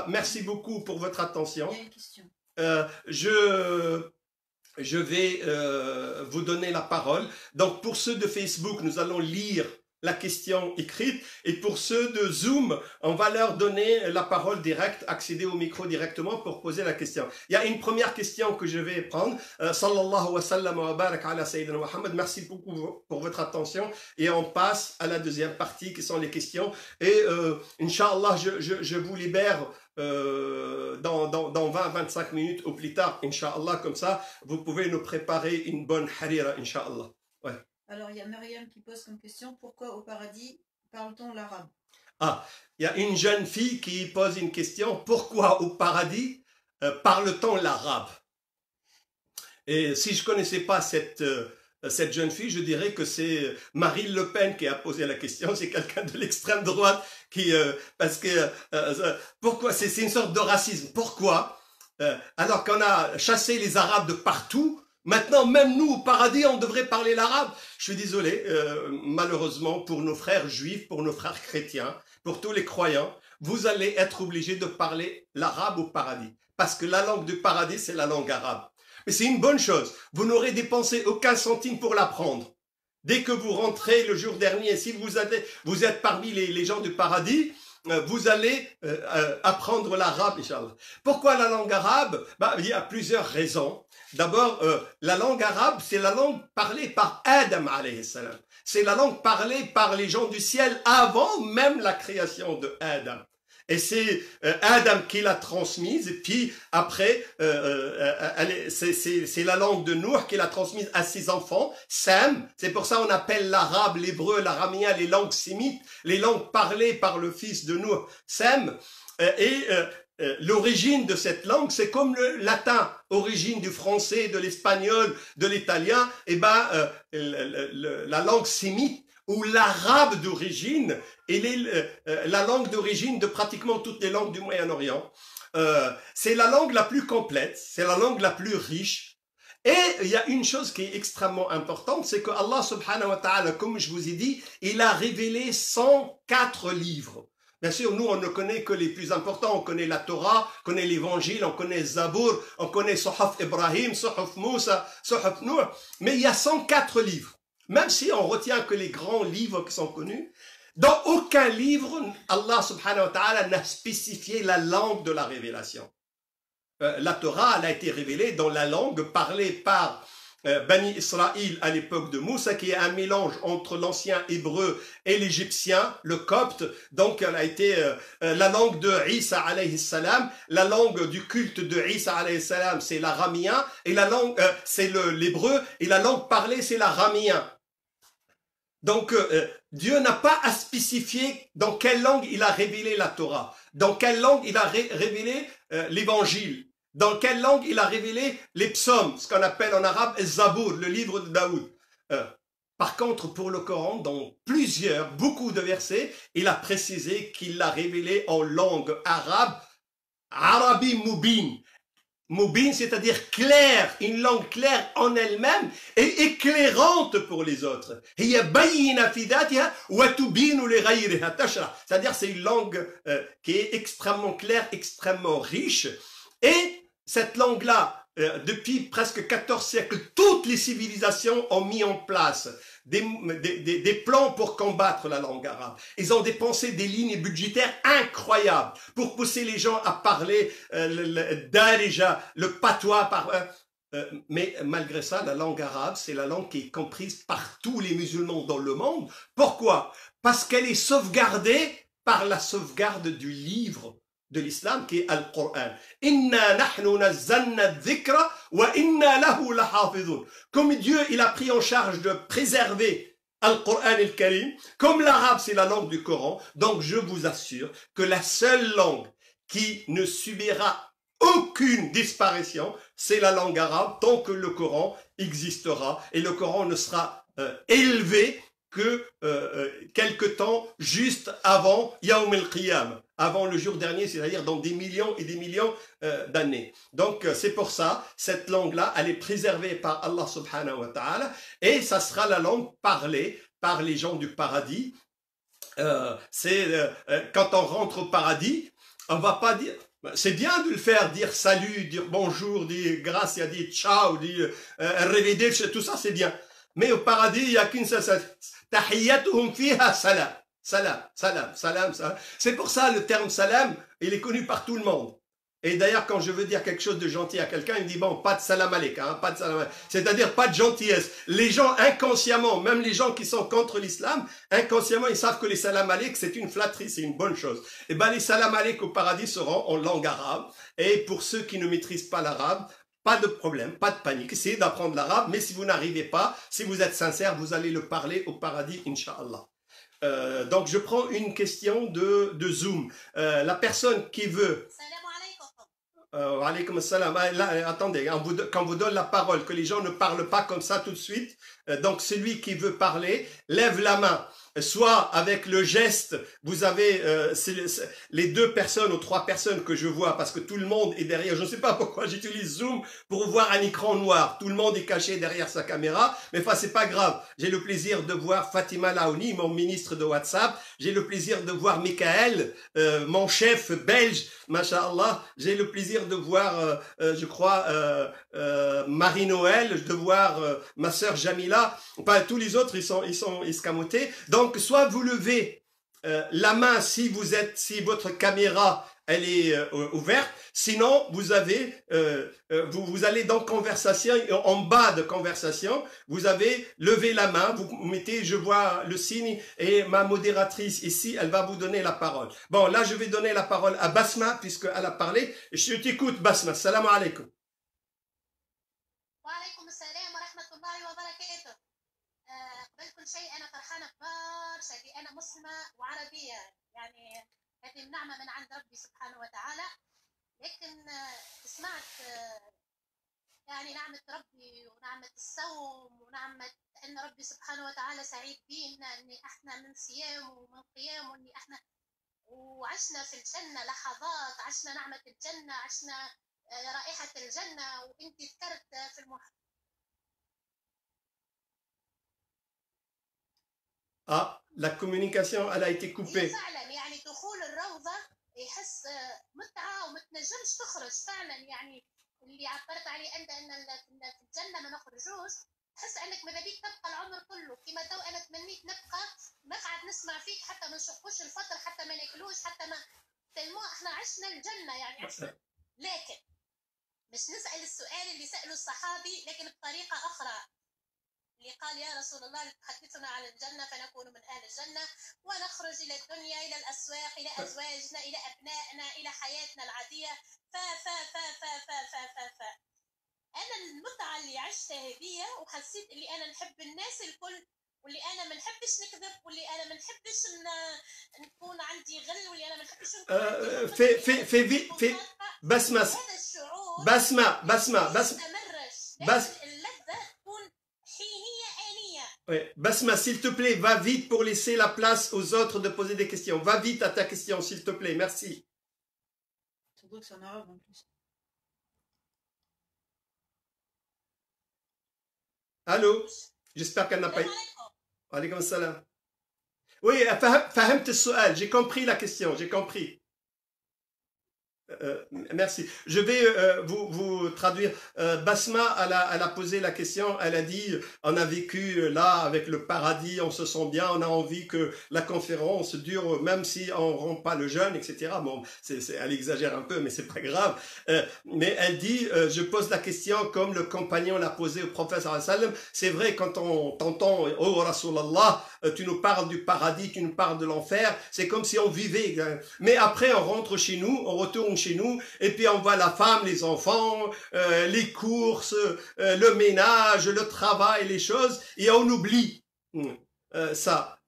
Merci beaucoup pour votre attention.
Il y a une question.
Je vais vous donner la parole. Donc pour ceux de Facebook, nous allons lire la question écrite, et pour ceux de Zoom, on va leur donner la parole directe, accéder au micro directement pour poser la question. Il y a une première question que je vais prendre. Sallallahu wa sallam wa barak ala Sayyidina Muhammad. Merci beaucoup pour votre attention, et on passe à la deuxième partie qui sont les questions. Et Inch'Allah, je vous libère dans 20-25 minutes au plus tard, Inch'Allah, comme ça, vous pouvez nous préparer une bonne harira, Inch'Allah. Ouais.
Alors, il y a Myriam qui pose comme question, pourquoi au paradis parle-t-on l'arabe?
Ah, il y a une jeune fille qui pose une question, pourquoi au paradis parle-t-on l'arabe? Et si je connaissais pas cette cette jeune fille, je dirais que c'est Marine Le Pen qui a posé la question, c'est quelqu'un de l'extrême droite qui, parce que, pourquoi, c'est une sorte de racisme. Pourquoi? Alors qu'on a chassé les Arabes de partout, maintenant, même nous, au paradis, on devrait parler l'arabe. Je suis désolé, malheureusement, pour nos frères juifs, pour nos frères chrétiens, pour tous les croyants, vous allez être obligés de parler l'arabe au paradis. Parce que la langue du paradis, c'est la langue arabe. Mais c'est une bonne chose. Vous n'aurez dépensé aucun centime pour l'apprendre. Dès que vous rentrez le jour dernier, si vous êtes parmi les gens du paradis, vous allez apprendre l'arabe, Inch'Allah. Pourquoi la langue arabe? Il y a plusieurs raisons. D'abord, la langue arabe, c'est la langue parlée par Adam, alayhi salam. C'est la langue parlée par les gens du ciel avant même la création de Adam. Et c'est Adam qui l'a transmise, et puis après, c'est la langue de Nuh qui l'a transmise à ses enfants, Sam. C'est pour ça qu'on appelle l'arabe, l'hébreu, l'aramien, les langues sémites, les langues parlées par le fils de Nuh, Sam. L'origine de cette langue, c'est comme le latin, origine du français, de l'espagnol, de l'italien, la langue sémite, ou l'arabe d'origine, la langue d'origine de pratiquement toutes les langues du Moyen-Orient. C'est la langue la plus complète, c'est la langue la plus riche. Et il y a une chose qui est extrêmement importante, c'est que Allah subhanahu wa ta'ala, comme je vous ai dit, il a révélé 104 livres. Bien sûr, nous, on ne connaît que les plus importants. On connaît la Torah, on connaît l'Évangile, on connaît Zabour, on connaît Suhuf Ibrahim, Suhuf Moussa, Suhuf Nuh. Mais il y a 104 livres. Même si on retient que les grands livres qui sont connus, dans aucun livre, Allah subhanahu wa ta'ala n'a spécifié la langue de la révélation. La Torah, elle a été révélée dans la langue parlée par Bani Israël à l'époque de Moussa, qui est un mélange entre l'ancien hébreu et l'égyptien, le copte. Donc, elle a été la langue de Isa alayhi salam, la langue du culte de Isa alayhi salam, c'est l'aramien, et la langue, c'est l'hébreu, et la langue parlée, c'est l'aramien. Donc, Dieu n'a pas à spécifier dans quelle langue il a révélé la Torah, dans quelle langue il a révélé l'évangile, dans quelle langue il a révélé les psaumes, ce qu'on appelle en arabe Zabour, le livre de Daoud. Par contre, pour le Coran, dans beaucoup de versets, il a précisé qu'il l'a révélé en langue arabe, Arabi Mubin. Mubin, c'est-à-dire clair, une langue claire en elle-même et éclairante pour les autres. C'est-à-dire c'est une langue qui est extrêmement claire, extrêmement riche. Et cette langue-là, depuis presque 14 siècles, toutes les civilisations ont mis en place des plans pour combattre la langue arabe. Ils ont dépensé des lignes budgétaires incroyables pour pousser les gens à parler le darija, le patois. Mais malgré ça, la langue arabe, c'est la langue qui est comprise par tous les musulmans dans le monde. Pourquoi? Parce qu'elle est sauvegardée par la sauvegarde du livre de l'islam qui est Al-Qur'an. Inna nahnu nazzalna dhikra wa inna lahu lahafizun. Comme Dieu, il a pris en charge de préserver Al-Qur'an al-Karim, comme l'arabe c'est la langue du Coran, donc je vous assure que la seule langue qui ne subira aucune disparition, c'est la langue arabe tant que le Coran existera et le Coran ne sera élevé que quelque temps juste avant Yawm al-Qiyam, avant le jour dernier, c'est-à-dire dans des millions et des millions d'années. Donc c'est pour ça, cette langue-là, elle est préservée par Allah subhanahu wa ta'ala, et ça sera la langue parlée par les gens du paradis. Quand on rentre au paradis, on va pas dire... C'est bien de le faire, dire salut, dire bonjour, dire gracia, dire ciao, dire arrivederci, tout ça c'est bien. Mais au paradis, il n'y a qu'une seule... Tahiyyatuhum fiha salam. Salam, salam, salam, salam. C'est pour ça le terme salam, il est connu par tout le monde. Et d'ailleurs, quand je veux dire quelque chose de gentil à quelqu'un, il me dit bon, pas de salam aleik, hein, pas de salam aleik. C'est-à-dire pas de gentillesse. Les gens inconsciemment, même les gens qui sont contre l'islam, inconsciemment, ils savent que les salam aleik, c'est une flatterie, c'est une bonne chose. Et ben les salam aleik au paradis seront en langue arabe. Et pour ceux qui ne maîtrisent pas l'arabe, pas de problème, pas de panique. Essayez d'apprendre l'arabe, mais si vous n'arrivez pas, si vous êtes sincère, vous allez le parler au paradis, Inch'Allah. Donc je prends une question de Zoom. La personne qui veut... Alaykoum salam. Attendez, quand on vous donne la parole, que les gens ne parlent pas comme ça tout de suite, Donc celui qui veut parler, lève la main. Soit avec le geste, vous avez les 2 personnes ou 3 personnes que je vois, parce que tout le monde est derrière. Je ne sais pas pourquoi j'utilise Zoom pour voir un écran noir. Tout le monde est caché derrière sa caméra, mais enfin c'est pas grave. J'ai le plaisir de voir Fatima Laouni, mon ministre de WhatsApp. J'ai le plaisir de voir Michael, mon chef belge, Masha'Allah. J'ai le plaisir de voir, je crois, Marie-Noël, de voir ma sœur Jamila. Enfin, tous les autres, ils sont escamotés. Donc, soit vous levez la main si votre caméra elle est ouverte. Sinon, vous avez, vous allez dans conversation, en bas de conversation, vous avez levé la main, vous mettez, je vois le signe, et ma modératrice ici, elle va vous donner la parole. Bon, là, je vais donner la parole à Basma, puisqu'elle a parlé. Je t'écoute, Basma. Salam alaikum.
وعليكم السلام ورحمة الله وبركاته. قبل كل شيء أنا فرحانة برشا اللي أنا مسلمة وعربية، يعني هذه النعمة من عند ربي سبحانه وتعالى. لكن سمعت يعني نعمة ربي ونعمة الصوم ونعمة أن ربي سبحانه وتعالى سعيد بينا، أن احنا من صيام ومن قيام، وأن احنا وعشنا في الجنة لحظات، عشنا نعمة الجنة، عشنا رائحة الجنة. وانت ذكرت في
Ah, la communication, elle a été coupée.
فعلا يعني دخول الروضة يحس متعة وما تنجمش تخرج فعلا. يعني اللي عبرت عليه أنت أن في الجنة ما نخرجوش، تحس أنك ماذا بيك تبقى العمر كله. كما تو أنا تمنيت نبقى نقعد نسمع فيك حتى ما نشقوش الفطر، حتى ما ناكلوش، حتى ما تلمو احنا عشنا الجنة يعني عشنا. لكن مش نسأل السؤال اللي سأله الصحابي لكن بطريقة أخرى، اللي قال يا رسول الله تحدثنا عن الجنة فنكون من أهل الجنة ونخرج إلى الدنيا، إلى الأسواق، إلى أزواجنا، إلى أبنائنا، إلى حياتنا العادية. ف ف ف ف ف ف ف ف أنا المتعة اللي عشتها هذية وحسيت اللي أنا نحب الناس الكل، واللي أنا ما نحبش نكذب، واللي أنا ما نحبش نكون عندي غل، واللي أنا ما نحبش نكون
بسمة
هذا الشعور
بسمة
اللذة تكون حينية آنية.
Ouais. Basma, s'il te plaît, va vite pour laisser la place aux autres de poser des questions. Va vite à ta question, s'il te plaît. Merci.
Surtout que c'est en arabe en plus.
Allô? J'espère qu'elle n'a pas... Alaykoum salam. Oui, fahamt السؤال. J'ai compris la question, j'ai compris. Merci. Je vais vous traduire. Basma, elle a posé la question. Elle a dit, on a vécu là avec le paradis, on se sent bien, on a envie que la conférence dure, même si on rompt pas le jeûne, etc. Bon, elle exagère un peu, mais c'est pas grave. Mais elle dit, je pose la question comme le compagnon l'a posé au prophète sallallahu alayhi wa sallam. C'est vrai, quand on t'entend, oh Rasulallah, tu nous parles du paradis, tu nous parles de l'enfer, c'est comme si on vivait. Mais après, on rentre chez nous, on retourne chez nous, et puis on voit la femme, les enfants, les courses, le ménage, le travail, les choses, et on oublie ça.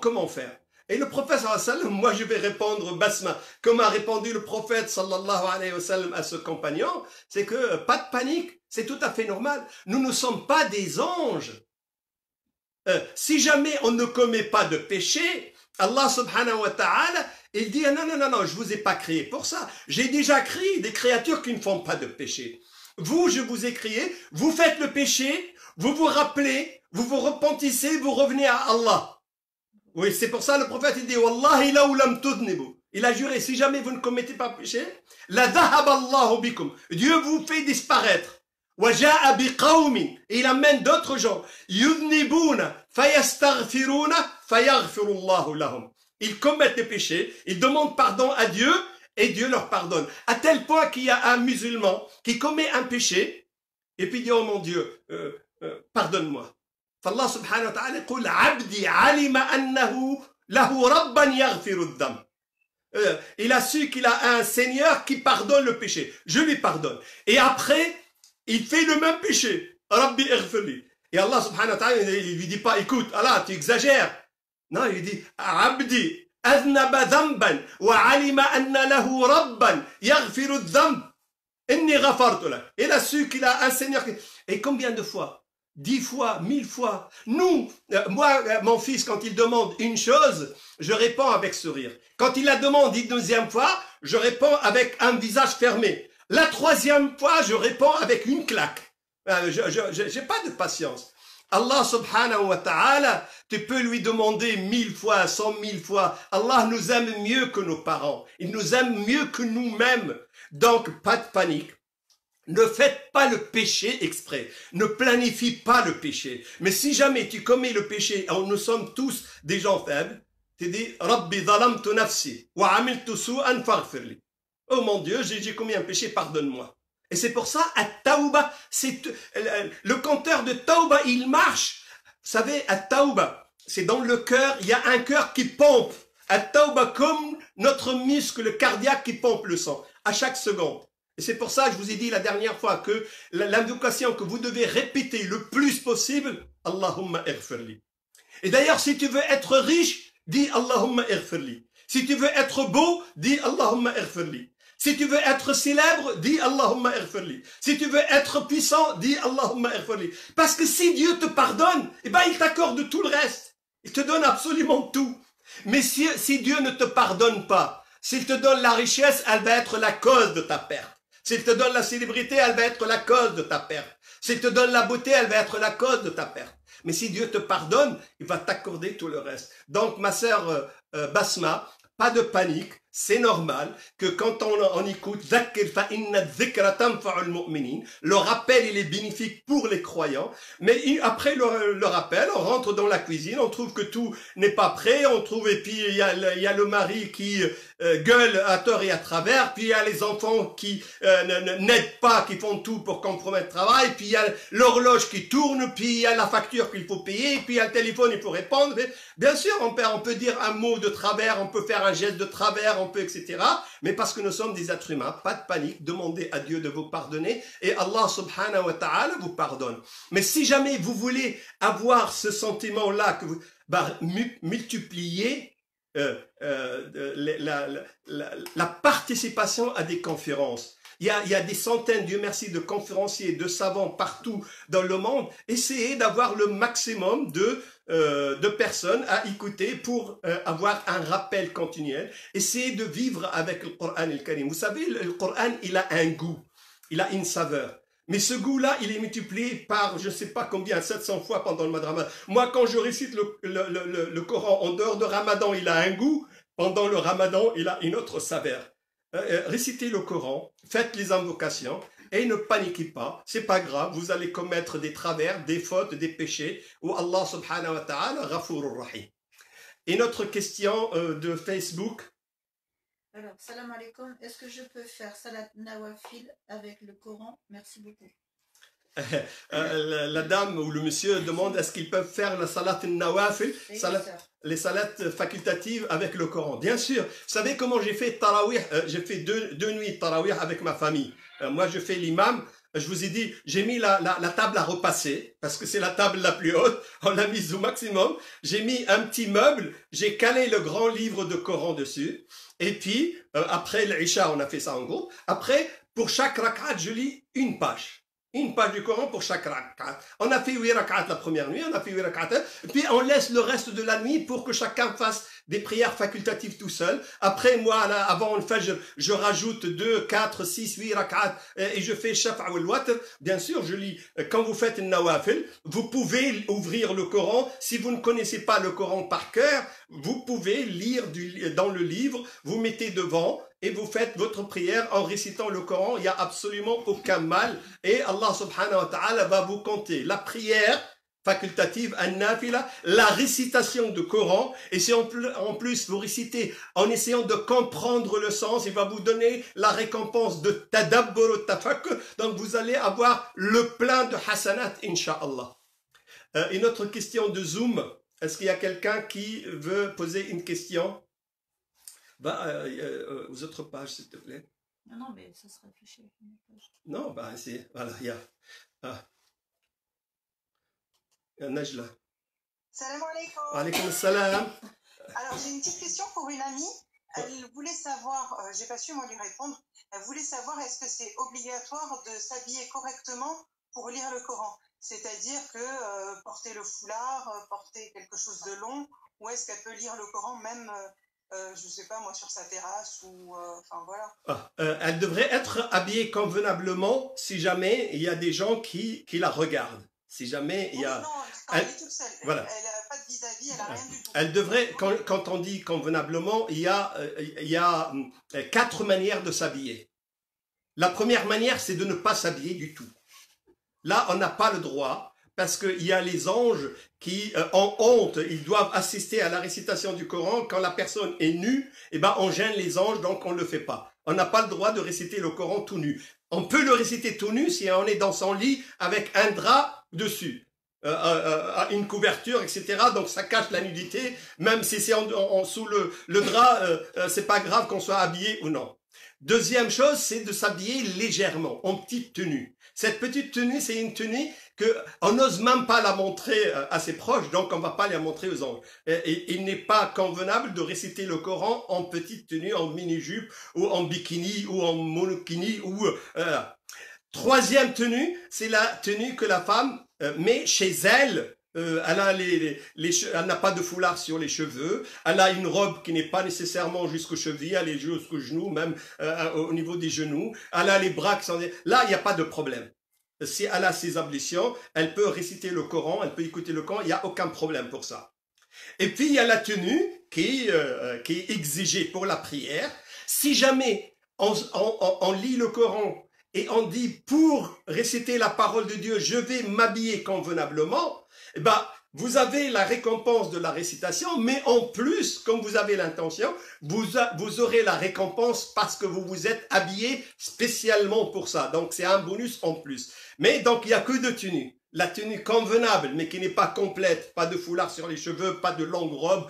Comment faire? Et le prophète sallallahu alayhi wa sallam, moi je vais répondre Basma, comme a répondu le prophète sallallahu alayhi wa sallam à ce compagnon, c'est que pas de panique, c'est tout à fait normal. Nous ne sommes pas des anges. Si jamais on ne commet pas de péché, Allah subhanahu wa ta'ala, il dit non, je vous ai pas créé pour ça. J'ai déjà créé des créatures qui ne font pas de péché. Vous, je vous ai créé, vous faites le péché, vous vous rappelez, vous vous repentissez, vous revenez à Allah. Oui, c'est pour ça le prophète il dit Wallahi la lam tudnibu. Il a juré, si jamais vous ne commettez pas de péché, la dhahaba Allahu bikum. Dieu vous fait disparaître. وجاء بقوم, et il amène d'autres gens, يذنبون فيستغفرون فيغفر الله لهم. Ils commettent des péchés, ils demandent pardon à Dieu et Dieu leur pardonne. À tel point qu'il y a un musulman qui commet un péché et puis dit oh mon Dieu, pardonne-moi. فالله سبحانه وتعالى يقول عبدي علم أنه له ربا يغفر الذنب. Il a su qu'il a un Seigneur qui pardonne le péché. Je lui pardonne. Et après, il fait le même péché. Rabbi ighfirli. Et Allah subhanahu wa ta'ala, il lui dit pas, écoute, Allah, tu exagères. Non, il lui dit, Abdi, aznaba dhanban, wa alima anna lahu rabban, yaghfiru dhanb, inni ghafartu lak. Il a su qu'il a un Seigneur. Et combien de fois 10 fois, 1000 fois. Nous, moi, mon fils, quand il demande une chose, je réponds avec sourire. Quand il la demande une deuxième fois, je réponds avec un visage fermé. La troisième fois, je réponds avec une claque. Je n'ai pas de patience. Allah subhanahu wa ta'ala, tu peux lui demander 1000 fois, 100 000 fois. Allah nous aime mieux que nos parents. Il nous aime mieux que nous-mêmes. Donc, pas de panique. Ne faites pas le péché exprès. Ne planifie pas le péché. Mais si jamais tu commets le péché, et nous sommes tous des gens faibles, tu dis, Rabbi zalamtu nafsi, wa amiltu su'an faghfirli. Oh mon Dieu, j'ai commis un péché, pardonne-moi. Et c'est pour ça, at-tawba, c'est le compteur de tawba, il marche. Vous savez, at-tawba, c'est dans le cœur, il y a un cœur qui pompe. At-tawba comme notre muscle cardiaque qui pompe le sang à chaque seconde. Et c'est pour ça que je vous ai dit la dernière fois que l'invocation que vous devez répéter le plus possible, Allahumma ighfirli. Et d'ailleurs, si tu veux être riche, dis Allahumma ighfirli. Si tu veux être beau, dis Allahumma ighfirli. Si tu veux être célèbre, dis Allahumma ighfirli. Si tu veux être puissant, dis Allahumma ighfirli. Parce que si Dieu te pardonne, eh ben, il t'accorde tout le reste. Il te donne absolument tout. Mais si Dieu ne te pardonne pas, s'il te donne la richesse, elle va être la cause de ta perte. S'il te donne la célébrité, elle va être la cause de ta perte. S'il te donne la beauté, elle va être la cause de ta perte. Mais si Dieu te pardonne, il va t'accorder tout le reste. Donc, ma sœur Basma, pas de panique. C'est normal que quand on écoute le rappel, il est bénéfique pour les croyants. Mais après le rappel, on rentre dans la cuisine, on trouve que tout n'est pas prêt, on trouve, et puis il y a le mari qui gueule à tort et à travers, puis il y a les enfants qui n'aident pas, qui font tout pour compromettre le travail, puis il y a l'horloge qui tourne, puis il y a la facture qu'il faut payer, puis il y a le téléphone, il faut répondre. Bien sûr, on peut dire un mot de travers, on peut faire un geste de travers, on peut, etc. Mais parce que nous sommes des êtres humains, pas de panique, demandez à Dieu de vous pardonner et Allah subhanahu wa ta'ala vous pardonne. Mais si jamais vous voulez avoir ce sentiment-là, que vous multipliez la participation à des conférences. Il y a des centaines, Dieu merci, de conférenciers, de savants partout dans le monde. Essayez d'avoir le maximum de personnes à écouter pour avoir un rappel continuel. Essayez de vivre avec le Coran al-Karim. Vous savez, le Coran, il a un goût, il a une saveur. Mais ce goût-là, il est multiplié par, je ne sais pas combien, 700 fois pendant le mois de Ramadan. Moi, quand je récite le Coran en dehors de Ramadan, il a un goût. Pendant le Ramadan, il a une autre saveur. Récitez le Coran, faites les invocations et ne paniquez pas. C'est pas grave, vous allez commettre des travers, des fautes, des péchés. Où Allah subhanahu wa ta'ala, Ghafurur Rahim. Et notre question de Facebook.
Alors, salam alaikum. Est-ce que je peux faire salat nawafil avec le Coran? Merci beaucoup.
La dame ou le monsieur demande est-ce qu'ils peuvent faire la salat nawafil, les salats facultatives avec le Coran. Bien sûr. Vous savez comment j'ai fait tarawih? J'ai fait deux nuits tarawih avec ma famille. Moi, je fais l'imam. Je vous ai dit, j'ai mis la table à repasser, parce que c'est la table la plus haute, on l'a mise au maximum. J'ai mis un petit meuble, j'ai calé le grand livre de Coran dessus, et puis, après l'Isha, on a fait ça en groupe. Après, pour chaque rak'at, je lis une page. Une page du Coran pour chaque rak'at. On a fait 8 rak'at la première nuit, on a fait 8 rak'at, puis on laisse le reste de la nuit pour que chacun fasse des prières facultatives tout seul. Après, moi, avant le fajr, je rajoute 2, 4, 6, 8 rak'at et je fais shafa' wal watr. Bien sûr, je lis, quand vous faites une nawafil, vous pouvez ouvrir le Coran. Si vous ne connaissez pas le Coran par cœur, vous pouvez lire dans le livre, vous mettez devant et vous faites votre prière en récitant le Coran. Il n'y a absolument aucun mal. Et Allah subhanahu wa ta'ala va vous compter la prière facultative, an-nafila, la récitation du Coran. Et si en plus vous récitez en essayant de comprendre le sens, il va vous donner la récompense de tadabbur tafakkur. Donc vous allez avoir le plein de hasanat, insha'Allah. Une autre question de Zoom. Est-ce qu'il y a quelqu'un qui veut poser une question? Aux autres pages, s'il te plaît.
Non, mais ça sera affiché.
Non, c'est... Voilà, il y a... Najla.
Salam alaikum.
Alaykoum salam.
Alors, j'ai une petite question pour une amie. Elle voulait savoir, j'ai pas su moi lui répondre, elle voulait savoir est-ce que c'est obligatoire de s'habiller correctement pour lire le Coran. c'est-à-dire que porter le foulard, porter quelque chose de long, ou est-ce qu'elle peut lire le Coran même, je sais pas moi, sur sa terrasse ou, enfin voilà.
Elle devrait être habillée convenablement si jamais il y a des gens qui la regardent. Si jamais il y a...
Non, quand elle est toute seule,
voilà.
Elle n'a pas de vis-à-vis, elle n'a rien du tout.
Elle devrait, quand on dit convenablement, il y a 4 manières de s'habiller. La première manière, c'est de ne pas s'habiller du tout. Là, on n'a pas le droit, parce qu'il y a les anges qui, en honte, ils doivent assister à la récitation du Coran. Quand la personne est nue, eh ben, on gêne les anges, donc on ne le fait pas. On n'a pas le droit de réciter le Coran tout nu. On peut le réciter tout nu si on est dans son lit avec un drap dessus. Une couverture, etc. Donc ça cache la nudité, même si c'est sous le drap, c'est pas grave qu'on soit habillé ou non. Deuxième chose, c'est de s'habiller légèrement, en petite tenue. Cette petite tenue, c'est une tenue qu'on n'ose même pas la montrer à ses proches, donc on va pas la montrer aux anges. Et il n'est pas convenable de réciter le Coran en petite tenue, en mini-jupe, ou en bikini, ou en monokini, ou... Troisième tenue, c'est la tenue que la femme met chez elle. Elle a elle n'a pas de foulard sur les cheveux. Elle a une robe qui n'est pas nécessairement jusqu'aux chevilles, elle est jusqu'aux genoux, même au niveau des genoux. Elle a les bras qui sont... Là, il n'y a pas de problème. Si elle a ses ablutions, elle peut réciter le Coran, elle peut écouter le Coran, il n'y a aucun problème pour ça. Et puis, il y a la tenue qui est exigée pour la prière. Si jamais on lit le Coran et on dit pour réciter la parole de Dieu, je vais m'habiller convenablement, eh ben, vous avez la récompense de la récitation, mais en plus, comme vous avez l'intention, vous aurez la récompense parce que vous vous êtes habillé spécialement pour ça. Donc, c'est un bonus en plus. Mais donc, il n'y a que 2 tenues. La tenue convenable, mais qui n'est pas complète, pas de foulard sur les cheveux, pas de longue robe,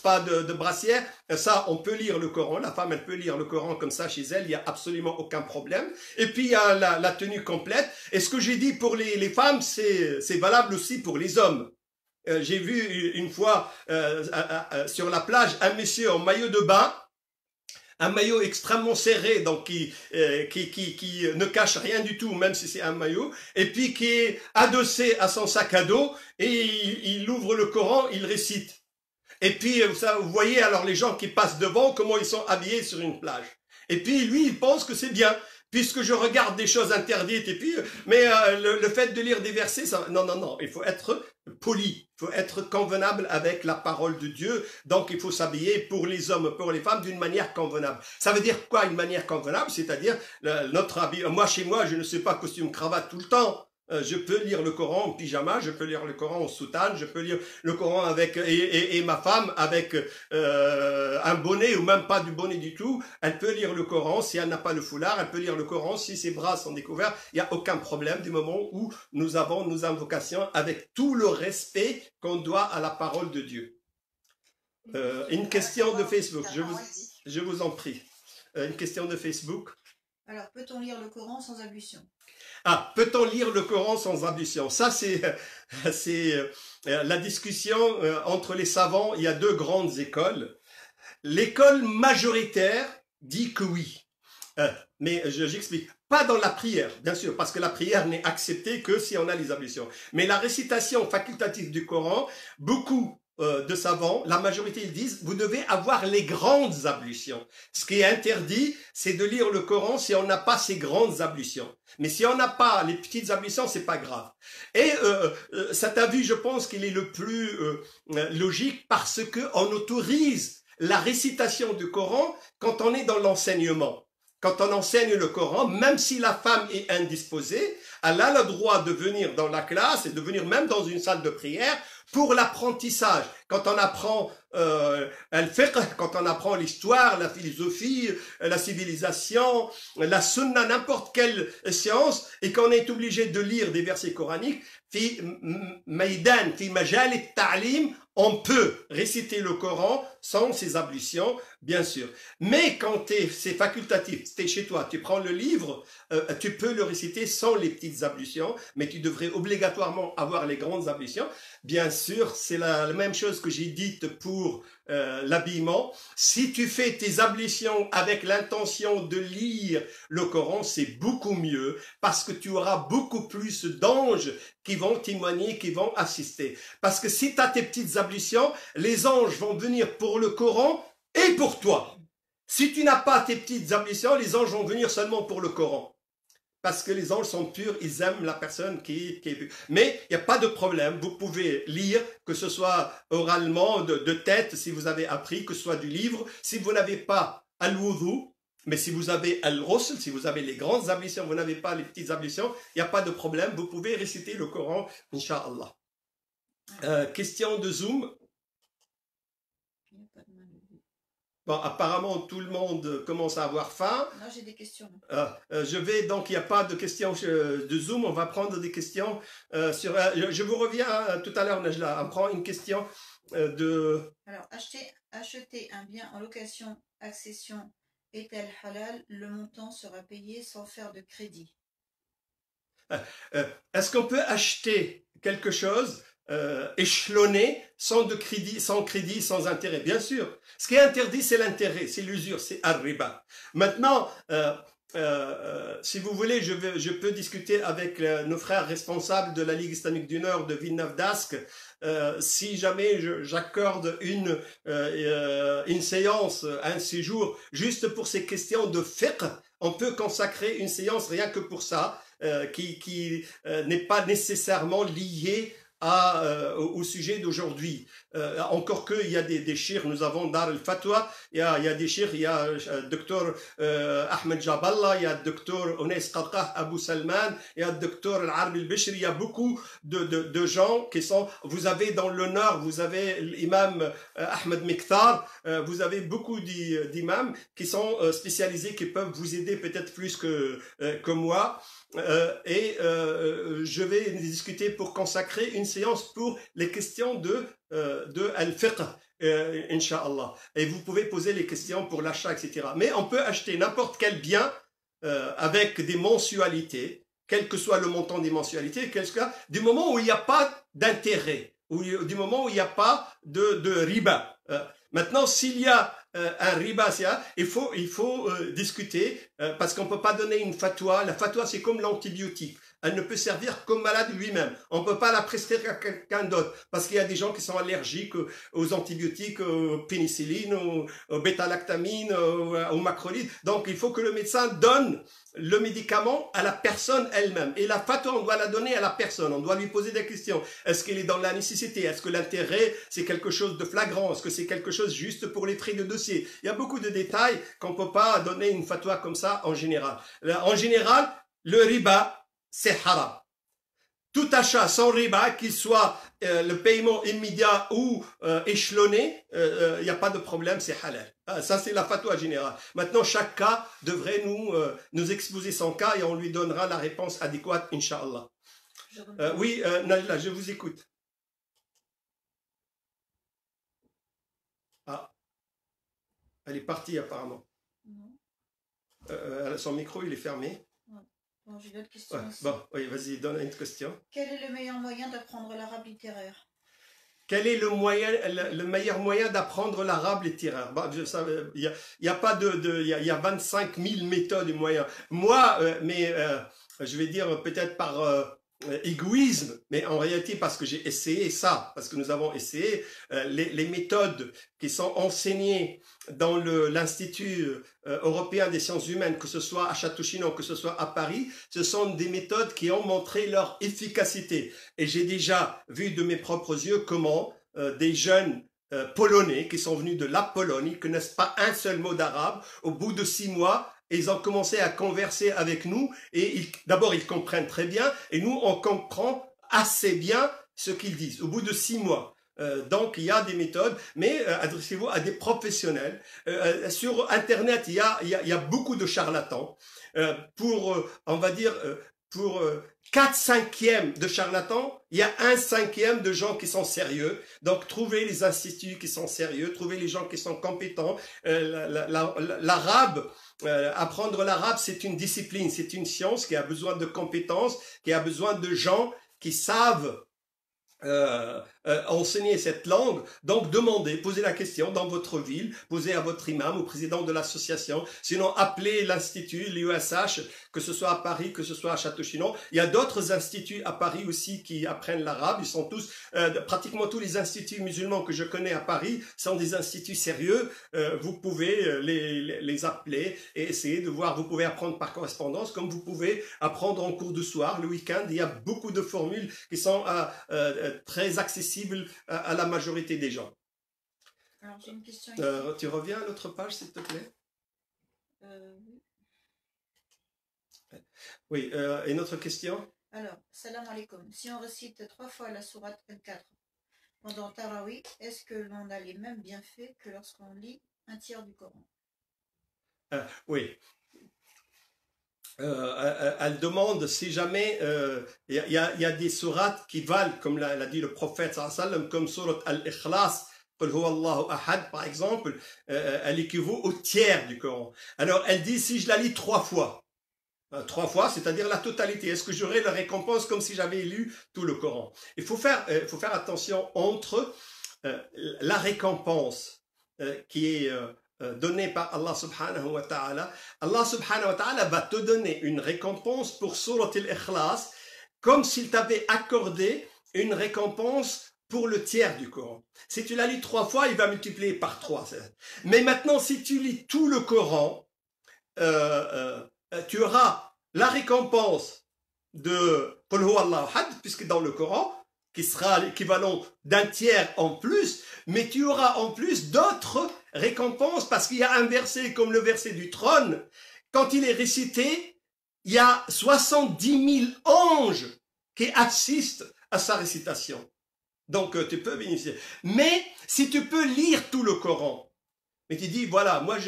pas de brassière. Ça, on peut lire le Coran. La femme, elle peut lire le Coran comme ça chez elle. Il n'y a absolument aucun problème. Et puis, il y a la tenue complète. Et ce que j'ai dit pour les femmes, c'est valable aussi pour les hommes. J'ai vu une fois sur la plage un monsieur en maillot de bain, un maillot extrêmement serré, donc qui ne cache rien du tout, même si c'est un maillot, et puis qui est adossé à son sac à dos, et il ouvre le Coran, il récite. Et puis, vous voyez alors les gens qui passent devant, comment ils sont habillés sur une plage. Et puis, lui, il pense que c'est bien, puisque je regarde des choses interdites, et puis, mais le fait de lire des versets, ça, non, il faut être poli, il faut être convenable avec la parole de Dieu, donc il faut s'habiller pour les hommes, pour les femmes, d'une manière convenable. Ça veut dire quoi, une manière convenable? C'est-à-dire, notre habit, moi, chez moi, je ne suis pas costume cravate tout le temps. Je peux lire le Coran en pyjama, je peux lire le Coran en soutane, je peux lire le Coran avec et ma femme avec un bonnet ou même pas du bonnet du tout. Elle peut lire le Coran si elle n'a pas le foulard, elle peut lire le Coran si ses bras sont découverts. Il n'y a aucun problème du moment où nous avons nos invocations avec tout le respect qu'on doit à la parole de Dieu. Une question de Facebook, je vous en prie. Une question de Facebook.
Alors, peut-on lire le Coran sans ablution?
Ah, peut-on lire le Coran sans ablution? Ça, c'est la discussion entre les savants. Il y a 2 grandes écoles. L'école majoritaire dit que oui. Mais j'explique. Pas dans la prière, bien sûr, parce que la prière n'est acceptée que si on a les ablutions. Mais la récitation facultative du Coran, beaucoup de savants, la majorité, ils disent, vous devez avoir les grandes ablutions. Ce qui est interdit, c'est de lire le Coran si on n'a pas ces grandes ablutions. Mais si on n'a pas les petites ablutions, c'est pas grave. Et cet avis, je pense qu'il est le plus logique parce que on autorise la récitation du Coran quand on est dans l'enseignement. Quand on enseigne le Coran, même si la femme est indisposée, elle a le droit de venir dans la classe et de venir même dans une salle de prière pour l'apprentissage. Quand on apprend al-fiqh, quand on apprend l'histoire, la philosophie, la civilisation, la sunna, n'importe quelle science, et qu'on est obligé de lire des versets coraniques, fi maïdan, fi majal et ta'lim, on peut réciter le Coran sans ces ablutions, bien sûr. Mais quand c'est facultatif, tu es chez toi, tu prends le livre, tu peux le réciter sans les petites ablutions, mais tu devrais obligatoirement avoir les grandes ablutions. Bien sûr, c'est la même chose que j'ai dite pour l'habillement. Si tu fais tes ablutions avec l'intention de lire le Coran, c'est beaucoup mieux parce que tu auras beaucoup plus d'anges qui vont témoigner, qui vont assister. Parce que si tu as tes petites ablutions, les anges vont venir pour le Coran et pour toi. Si tu n'as pas tes petites ablutions, les anges vont venir seulement pour le Coran. Parce que les anges sont purs, ils aiment la personne qui est pure. Mais il n'y a pas de problème, vous pouvez lire, que ce soit oralement, de tête, si vous avez appris, que ce soit du livre. Si vous n'avez pas al-wudu, mais si vous avez al-ghusl, si vous avez les grandes ablutions, vous n'avez pas les petites ablutions, il n'y a pas de problème, vous pouvez réciter le Coran, Inch'Allah. Question de Zoom. Bon, apparemment, tout le monde commence à avoir faim.
Non, j'ai des questions.
Donc, il n'y a pas de questions de Zoom. On va prendre des questions sur... je vous reviens tout à l'heure, Najla. On prend une question de...
Alors, acheter un bien en location, accession, est-elle halal? Le montant sera payé sans faire de crédit.
Est-ce qu'on peut acheter quelque chose échelonné, sans crédit, sans intérêt? Bien sûr. Ce qui est interdit, c'est l'intérêt, c'est l'usure, c'est ar-riba. Maintenant, si vous voulez, je peux discuter avec nos frères responsables de la Ligue islamique du Nord de Villeneuve-d'Ascq. Si jamais j'accorde une séance, un séjour, juste pour ces questions de fiqh, on peut consacrer une séance rien que pour ça, qui n'est pas nécessairement liée au sujet d'aujourd'hui. Encore qu'il y a des chirs, nous avons Dar al-Fatwa, il y a des chirs, il y a Dr Ahmed Jaballah, il y a Dr Ounais Qadqah Abou Salman, il y a Dr Al-Arbi al-Bishri, il y a beaucoup de gens qui sont... Vous avez dans le nord, vous avez l'imam Ahmed Miktar, vous avez beaucoup d'imams qui sont spécialisés, qui peuvent vous aider peut-être plus que moi. Je vais discuter pour consacrer une séance pour les questions de al-fiqh, Inch'Allah. Et vous pouvez poser les questions pour l'achat, etc. Mais on peut acheter n'importe quel bien avec des mensualités, quel que soit le montant des mensualités, du moment où il n'y a pas d'intérêt, du moment où il n'y a pas de riba. Maintenant, s'il y a un riba, il faut discuter parce qu'on ne peut pas donner une fatwa. La fatwa, c'est comme l'antibiotique. Elle ne peut servir qu'au malade lui-même. On ne peut pas la prescrire à quelqu'un d'autre parce qu'il y a des gens qui sont allergiques aux antibiotiques, aux pénicillines, aux bêta-lactamines, aux macrolides. Donc, il faut que le médecin donne le médicament à la personne elle-même. Et la fatwa, on doit la donner à la personne. On doit lui poser des questions. Est-ce qu'elle est dans la nécessité? Est-ce que l'intérêt, c'est quelque chose de flagrant? Est-ce que c'est quelque chose juste pour les frais de dossier? Il y a beaucoup de détails qu'on ne peut pas donner une fatwa comme ça en général. En général, le riba, c'est haram. Tout achat sans riba, qu'il soit le paiement immédiat ou échelonné, il n'y a pas de problème, c'est halal. Ça, c'est la fatwa générale. Maintenant, chaque cas devrait nous exposer son cas et on lui donnera la réponse adéquate, Inch'Allah. Oui, Najla, je vous écoute. Ah, elle est partie apparemment. Son micro, il est fermé.
Bon, j'ai d'autres questions aussi.
Bon, oui, vas-y, donne une question.
Quel est le meilleur moyen d'apprendre l'arabe littéraire?
Quel est le meilleur moyen d'apprendre l'arabe littéraire? Il y a pas il y a 25 000 méthodes et moyens. Moi, je vais dire peut-être par égoïsme, mais en réalité parce que j'ai essayé ça, parce que nous avons essayé les méthodes qui sont enseignées dans l'Institut européen des sciences humaines, que ce soit à Château-Chinon, que ce soit à Paris, ce sont des méthodes qui ont montré leur efficacité. Et j'ai déjà vu de mes propres yeux comment des jeunes polonais qui sont venus de la Pologne, qui ne connaissent pas un seul mot d'arabe, au bout de 6 mois, ils ont commencé à converser avec nous et d'abord ils comprennent très bien et nous on comprend assez bien ce qu'ils disent au bout de 6 mois. Donc il y a des méthodes, mais adressez-vous à des professionnels. Sur Internet, il y a beaucoup de charlatans pour, on va dire, pour 4/5 de charlatans, il y a 1/5 de gens qui sont sérieux. Donc, trouvez les instituts qui sont sérieux, trouvez les gens qui sont compétents. L'arabe, apprendre l'arabe, c'est une discipline, c'est une science qui a besoin de compétences, qui a besoin de gens qui savent enseigner cette langue. Donc demandez, posez la question dans votre ville, posez à votre imam, au président de l'association, sinon appelez l'institut, l'USH, que ce soit à Paris, que ce soit à Château-Chinon. Il y a d'autres instituts à Paris aussi qui apprennent l'arabe. Ils sont tous, pratiquement tous les instituts musulmans que je connais à Paris sont des instituts sérieux. Vous pouvez les appeler et essayer de voir. Vous pouvez apprendre par correspondance, comme vous pouvez apprendre en cours de soir, le week-end. Il y a beaucoup de formules qui sont très accessibles à la majorité des gens.
Alors, j'ai une question.
Tu reviens à l'autre page, s'il te plaît? Oui, une autre question?
Alors, salam alaikum. Si on récite 3 fois la sourate Al-4 pendant Tarawih, est-ce que l'on a les mêmes bienfaits que lorsqu'on lit un tiers du Coran?
Oui. Elle demande si jamais il y a des sourates qui valent, comme l'a dit le prophète sallallahu alayhi wa sallam, comme surat Al-Ikhlas, Qul huwa Allahu ahad, par exemple, elle équivaut au tiers du Coran. Alors elle dit si je la lis 3 fois, 3 fois, c'est-à-dire la totalité, est-ce que j'aurai la récompense comme si j'avais lu tout le Coran? Il faut faire attention entre la récompense qui est donné par Allah subhanahu wa ta'ala. Allah subhanahu wa ta'ala va te donner une récompense pour Surat al-Ikhlas comme s'il t'avait accordé une récompense pour le tiers du Coran. Si tu la lis 3 fois, il va multiplier par 3. Mais maintenant, si tu lis tout le Coran, tu auras la récompense de Qul huwa Allahu ahad, puisque dans le Coran, qui sera l'équivalent d'un tiers en plus, mais tu auras en plus d'autres récompenses, parce qu'il y a un verset comme le verset du trône, quand il est récité, il y a 70 000 anges qui assistent à sa récitation. Donc tu peux bénéficier. Mais si tu peux lire tout le Coran, mais tu dis, voilà, moi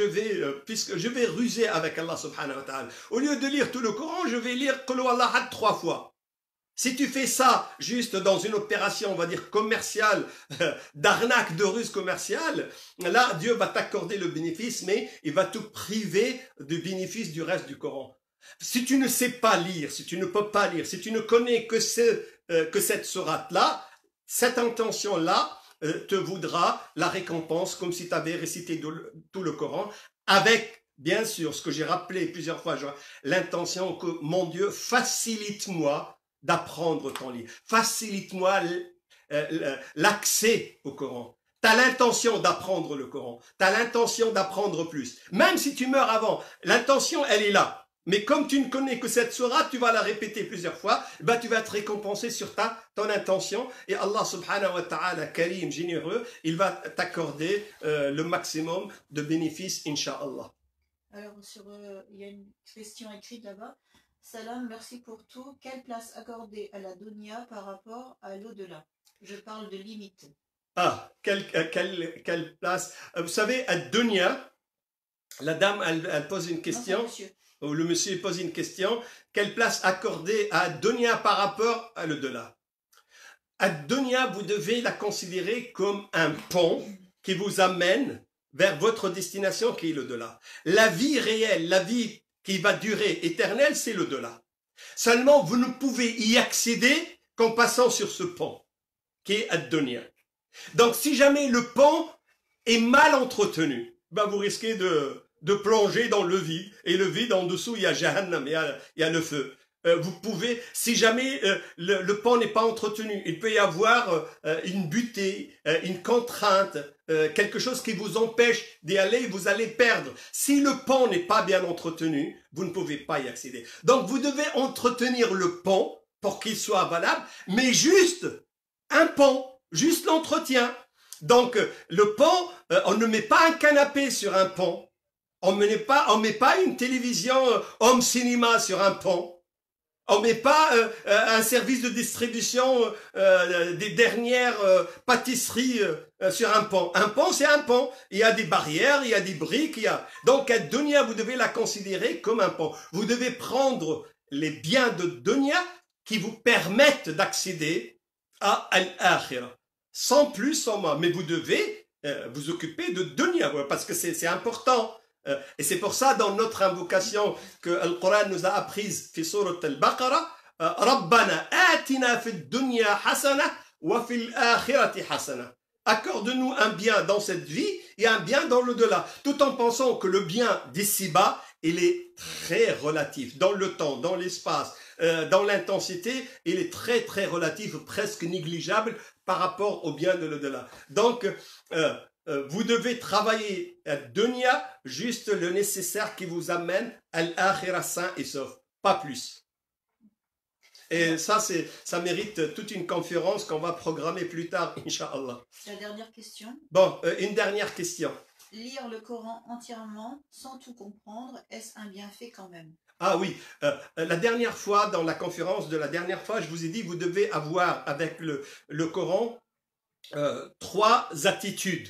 puisque je vais ruser avec Allah subhanahu wa ta'ala, au lieu de lire tout le Coran, je vais lire Qul huwa Allahu ahad 3 fois. Si tu fais ça juste dans une opération, on va dire commerciale, d'arnaque, de ruse commerciale, là, Dieu va t'accorder le bénéfice, mais il va te priver du bénéfice du reste du Coran. Si tu ne sais pas lire, si tu ne peux pas lire, si tu ne connais que cette sourate-là, cette intention-là te voudra la récompense comme si tu avais récité tout le Coran, avec, bien sûr, ce que j'ai rappelé plusieurs fois, l'intention que, mon Dieu, facilite-moi d'apprendre ton livre. Facilite-moi l'accès au Coran. Tu as l'intention d'apprendre le Coran. Tu as l'intention d'apprendre plus. Même si tu meurs avant, l'intention, elle est là. Mais comme tu ne connais que cette sourate, tu vas la répéter plusieurs fois, ben tu vas être récompensé sur ton intention. Et Allah subhanahu wa ta'ala, karim, généreux, il va t'accorder le maximum de bénéfices, incha'Allah.
Alors, il y a une question écrite là-bas. Salam, merci pour tout. Quelle place accorder à la dunya par rapport à l'au-delà? Je parle de limite.
Ah, quelle place? Vous savez, à dunya, la dame, elle pose une question.
Non, monsieur.
Ou le monsieur pose une question. Quelle place accorder à dunya par rapport à l'au-delà? À dunya, vous devez la considérer comme un pont qui vous amène vers votre destination qui est l'au-delà. La vie réelle, la vie qui va durer éternelle, c'est l'au-delà. Seulement, vous ne pouvez y accéder qu'en passant sur ce pont, qui est ad-dunya. Donc, si jamais le pont est mal entretenu, ben vous risquez de plonger dans le vide. Et le vide, en dessous, il y a Jahannam, il y a le feu. Vous pouvez, si jamais le pont n'est pas entretenu, il peut y avoir une butée, une contrainte, quelque chose qui vous empêche d'y aller, vous allez perdre. Si le pont n'est pas bien entretenu, vous ne pouvez pas y accéder. Donc vous devez entretenir le pont pour qu'il soit valable, mais juste un pont, juste l'entretien. Donc le pont, on ne met pas un canapé sur un pont, on met pas une télévision home cinéma sur un pont. On met pas un service de distribution des dernières pâtisseries sur un pont. Un pont, c'est un pont. Il y a des barrières, il y a des briques. Donc, à dunya, vous devez la considérer comme un pont. Vous devez prendre les biens de dunya qui vous permettent d'accéder à al-akhirah. Sans plus, sans moins. Mais vous devez vous occuper de dunya, parce que c'est important. Et c'est pour ça, dans notre invocation que le Coran nous a apprise, fi surat al-Baqarah, Rabbana atina fi dunya hasana wa fil akhirati hasana. Accorde-nous un bien dans cette vie et un bien dans l'au-delà, tout en pensant que le bien d'ici-bas, il est très relatif, dans le temps, dans l'espace, dans l'intensité, il est très très relatif, presque négligeable par rapport au bien de l'au-delà. Donc, vous devez travailler à dunya, juste le nécessaire qui vous amène à l'akhirah sain et sauf, pas plus. Et ça mérite toute une conférence qu'on va programmer plus tard, Inch'Allah.
La dernière question.
Bon, une dernière question.
Lire le Coran entièrement sans tout comprendre, est-ce un bienfait quand même?
Ah oui, la dernière fois, dans la conférence de la dernière fois, je vous ai dit, vous devez avoir avec le Coran 3 attitudes.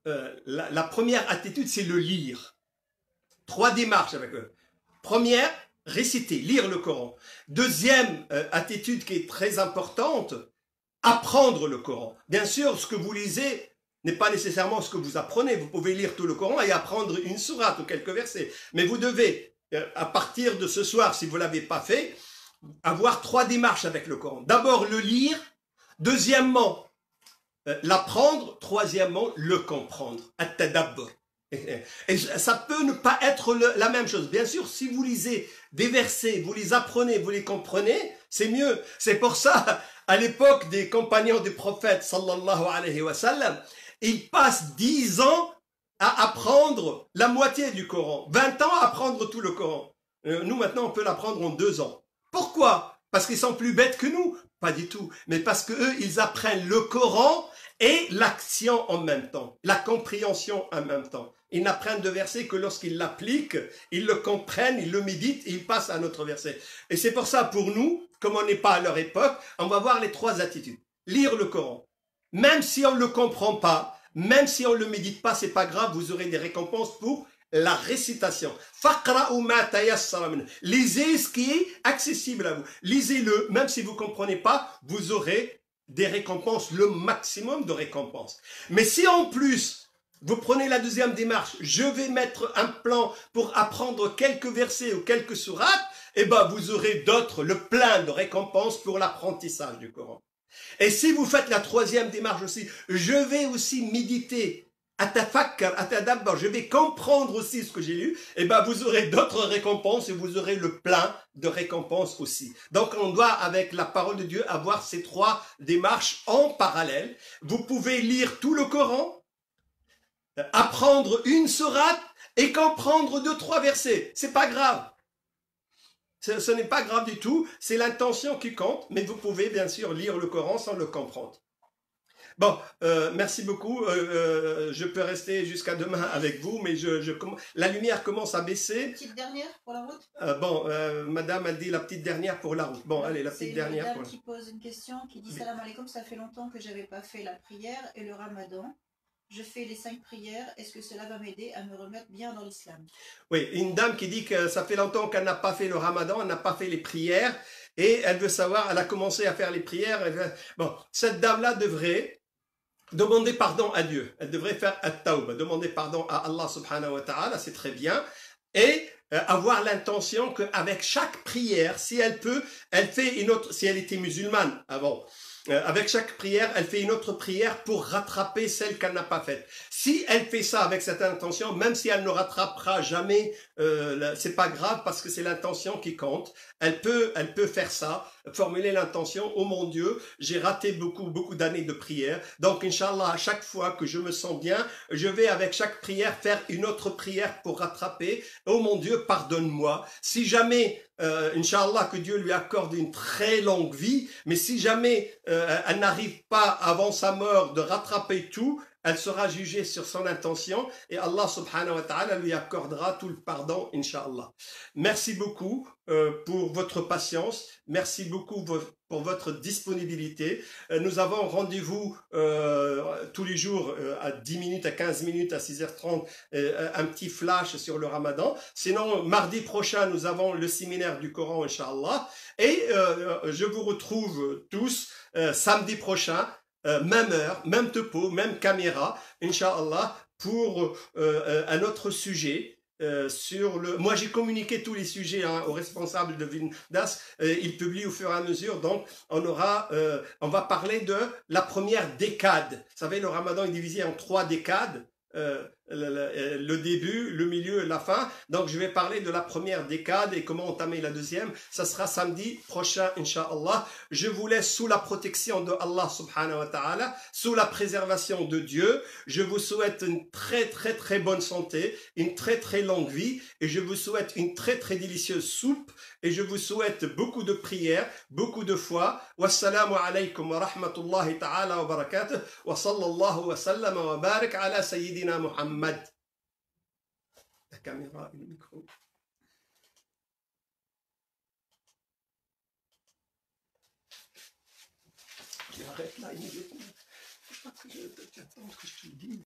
La première attitude, c'est le lire. 3 démarches avec eux. Première, réciter, lire le Coran. Deuxième attitude qui est très importante, apprendre le Coran. Bien sûr, ce que vous lisez n'est pas nécessairement ce que vous apprenez. Vous pouvez lire tout le Coran et apprendre une sourate ou quelques versets. Mais vous devez, à partir de ce soir, si vous ne l'avez pas fait, avoir 3 démarches avec le Coran. D'abord, le lire. Deuxièmement, l'apprendre. Troisièmement, le comprendre. At-tadabbur. Et ça peut ne pas être la même chose. Bien sûr, si vous lisez des versets, vous les apprenez, vous les comprenez, c'est mieux. C'est pour ça, à l'époque des compagnons du prophète, sallallahu alayhi wa sallam, ils passent 10 ans à apprendre la moitié du Coran, 20 ans à apprendre tout le Coran. Nous, maintenant, on peut l'apprendre en 2 ans. Pourquoi? Parce qu'ils sont plus bêtes que nous? Pas du tout. Mais parce que eux, ils apprennent le Coran et l'action en même temps, la compréhension en même temps. Ils n'apprennent de verset que lorsqu'ils l'appliquent, ils le comprennent, ils le méditent et ils passent à un autre verset. Et c'est pour ça, pour nous, comme on n'est pas à leur époque, on va voir les 3 attitudes. Lire le Coran. Même si on ne le comprend pas, même si on ne le médite pas, c'est pas grave, vous aurez des récompenses pour la récitation. Faqra'u ma tayassara min. Lisez ce qui est accessible à vous. Lisez-le, même si vous ne comprenez pas, vous aurez des récompenses, le maximum de récompenses. Mais si en plus, vous prenez la deuxième démarche, je vais mettre un plan pour apprendre quelques versets ou quelques sourates, eh ben vous aurez le plein de récompenses pour l'apprentissage du Coran. Et si vous faites la troisième démarche aussi, je vais aussi méditer, atafakkar, atadabbar, je vais comprendre aussi ce que j'ai lu, eh ben vous aurez d'autres récompenses et vous aurez le plein de récompenses aussi. Donc on doit, avec la parole de Dieu, avoir ces 3 démarches en parallèle. Vous pouvez lire tout le Coran, apprendre une sourate et comprendre 2-3 versets. C'est pas grave. Ce n'est pas grave du tout. C'est l'intention qui compte. Mais vous pouvez bien sûr lire le Coran sans le comprendre. Bon, merci beaucoup. Je peux rester jusqu'à demain avec vous, mais la lumière commence à baisser.
Petite dernière pour la route.
Bon, madame, elle dit la petite dernière pour la route. Bon, allez, la petite dernière.
C'est une dame qui pose une question, qui dit Salam alaikum, ça fait longtemps que j'avais pas fait la prière et le ramadan. Je fais les 5 prières, est-ce que cela va m'aider à me remettre bien dans l'islam?
Oui, une dame qui dit que ça fait longtemps qu'elle n'a pas fait le ramadan, elle n'a pas fait les prières, et elle veut savoir, elle a commencé à faire les prières. Bon, cette dame-là devrait demander pardon à Dieu. Elle devrait faire at-tawbah, demander pardon à Allah subhanahu wa ta'ala, c'est très bien, et avoir l'intention qu'avec chaque prière, si elle peut, elle fait une autre, si elle était musulmane avant, avec chaque prière, elle fait une autre prière pour rattraper celle qu'elle n'a pas faite. Si elle fait ça avec cette intention, même si elle ne rattrapera jamais, c'est pas grave parce que c'est l'intention qui compte. Elle peut faire ça, formuler l'intention. Oh mon Dieu, j'ai raté beaucoup d'années de prière. Donc, Inch'Allah, à chaque fois que je me sens bien, je vais avec chaque prière faire une autre prière pour rattraper. Oh mon Dieu, pardonne-moi. Si jamais, Inch'Allah, que Dieu lui accorde une très longue vie, mais si jamais elle n'arrive pas avant sa mort de rattraper tout, elle sera jugée sur son intention et Allah subhanahu wa ta'ala lui accordera tout le pardon, Inch'Allah. Merci beaucoup pour votre patience, merci beaucoup pour votre disponibilité. Nous avons rendez-vous tous les jours à 10 minutes, à 15 minutes, à 6h30, un petit flash sur le Ramadan. Sinon, mardi prochain, nous avons le séminaire du Coran, Inch'Allah. Et je vous retrouve tous samedi prochain, même heure, même topo, même caméra, Inch'Allah, pour un autre sujet. Moi j'ai communiqué tous les sujets aux responsables de Vindas, ils publient au fur et à mesure, donc on va parler de la première décade. Vous savez, le Ramadan est divisé en 3 décades. Le début, le milieu et la fin. Donc je vais parler de la première décade et comment entamer la deuxième. Ça sera samedi prochain, Inch'Allah. Je vous laisse sous la protection de Allah subhanahu wa ta'ala, sous la préservation de Dieu. Je vous souhaite une très très très bonne santé, une très très longue vie et je vous souhaite une très très délicieuse soupe et je vous souhaite beaucoup de prières, beaucoup de foi. Wassalamu alaykum wa rahmatullahi ta'ala wa barakatuh wa sallallahu wa sallam wa barak ala sayyidina Muhammad. La caméra et le micro. J'arrête là immédiatement. Faut pas que j'attende que je te le dise.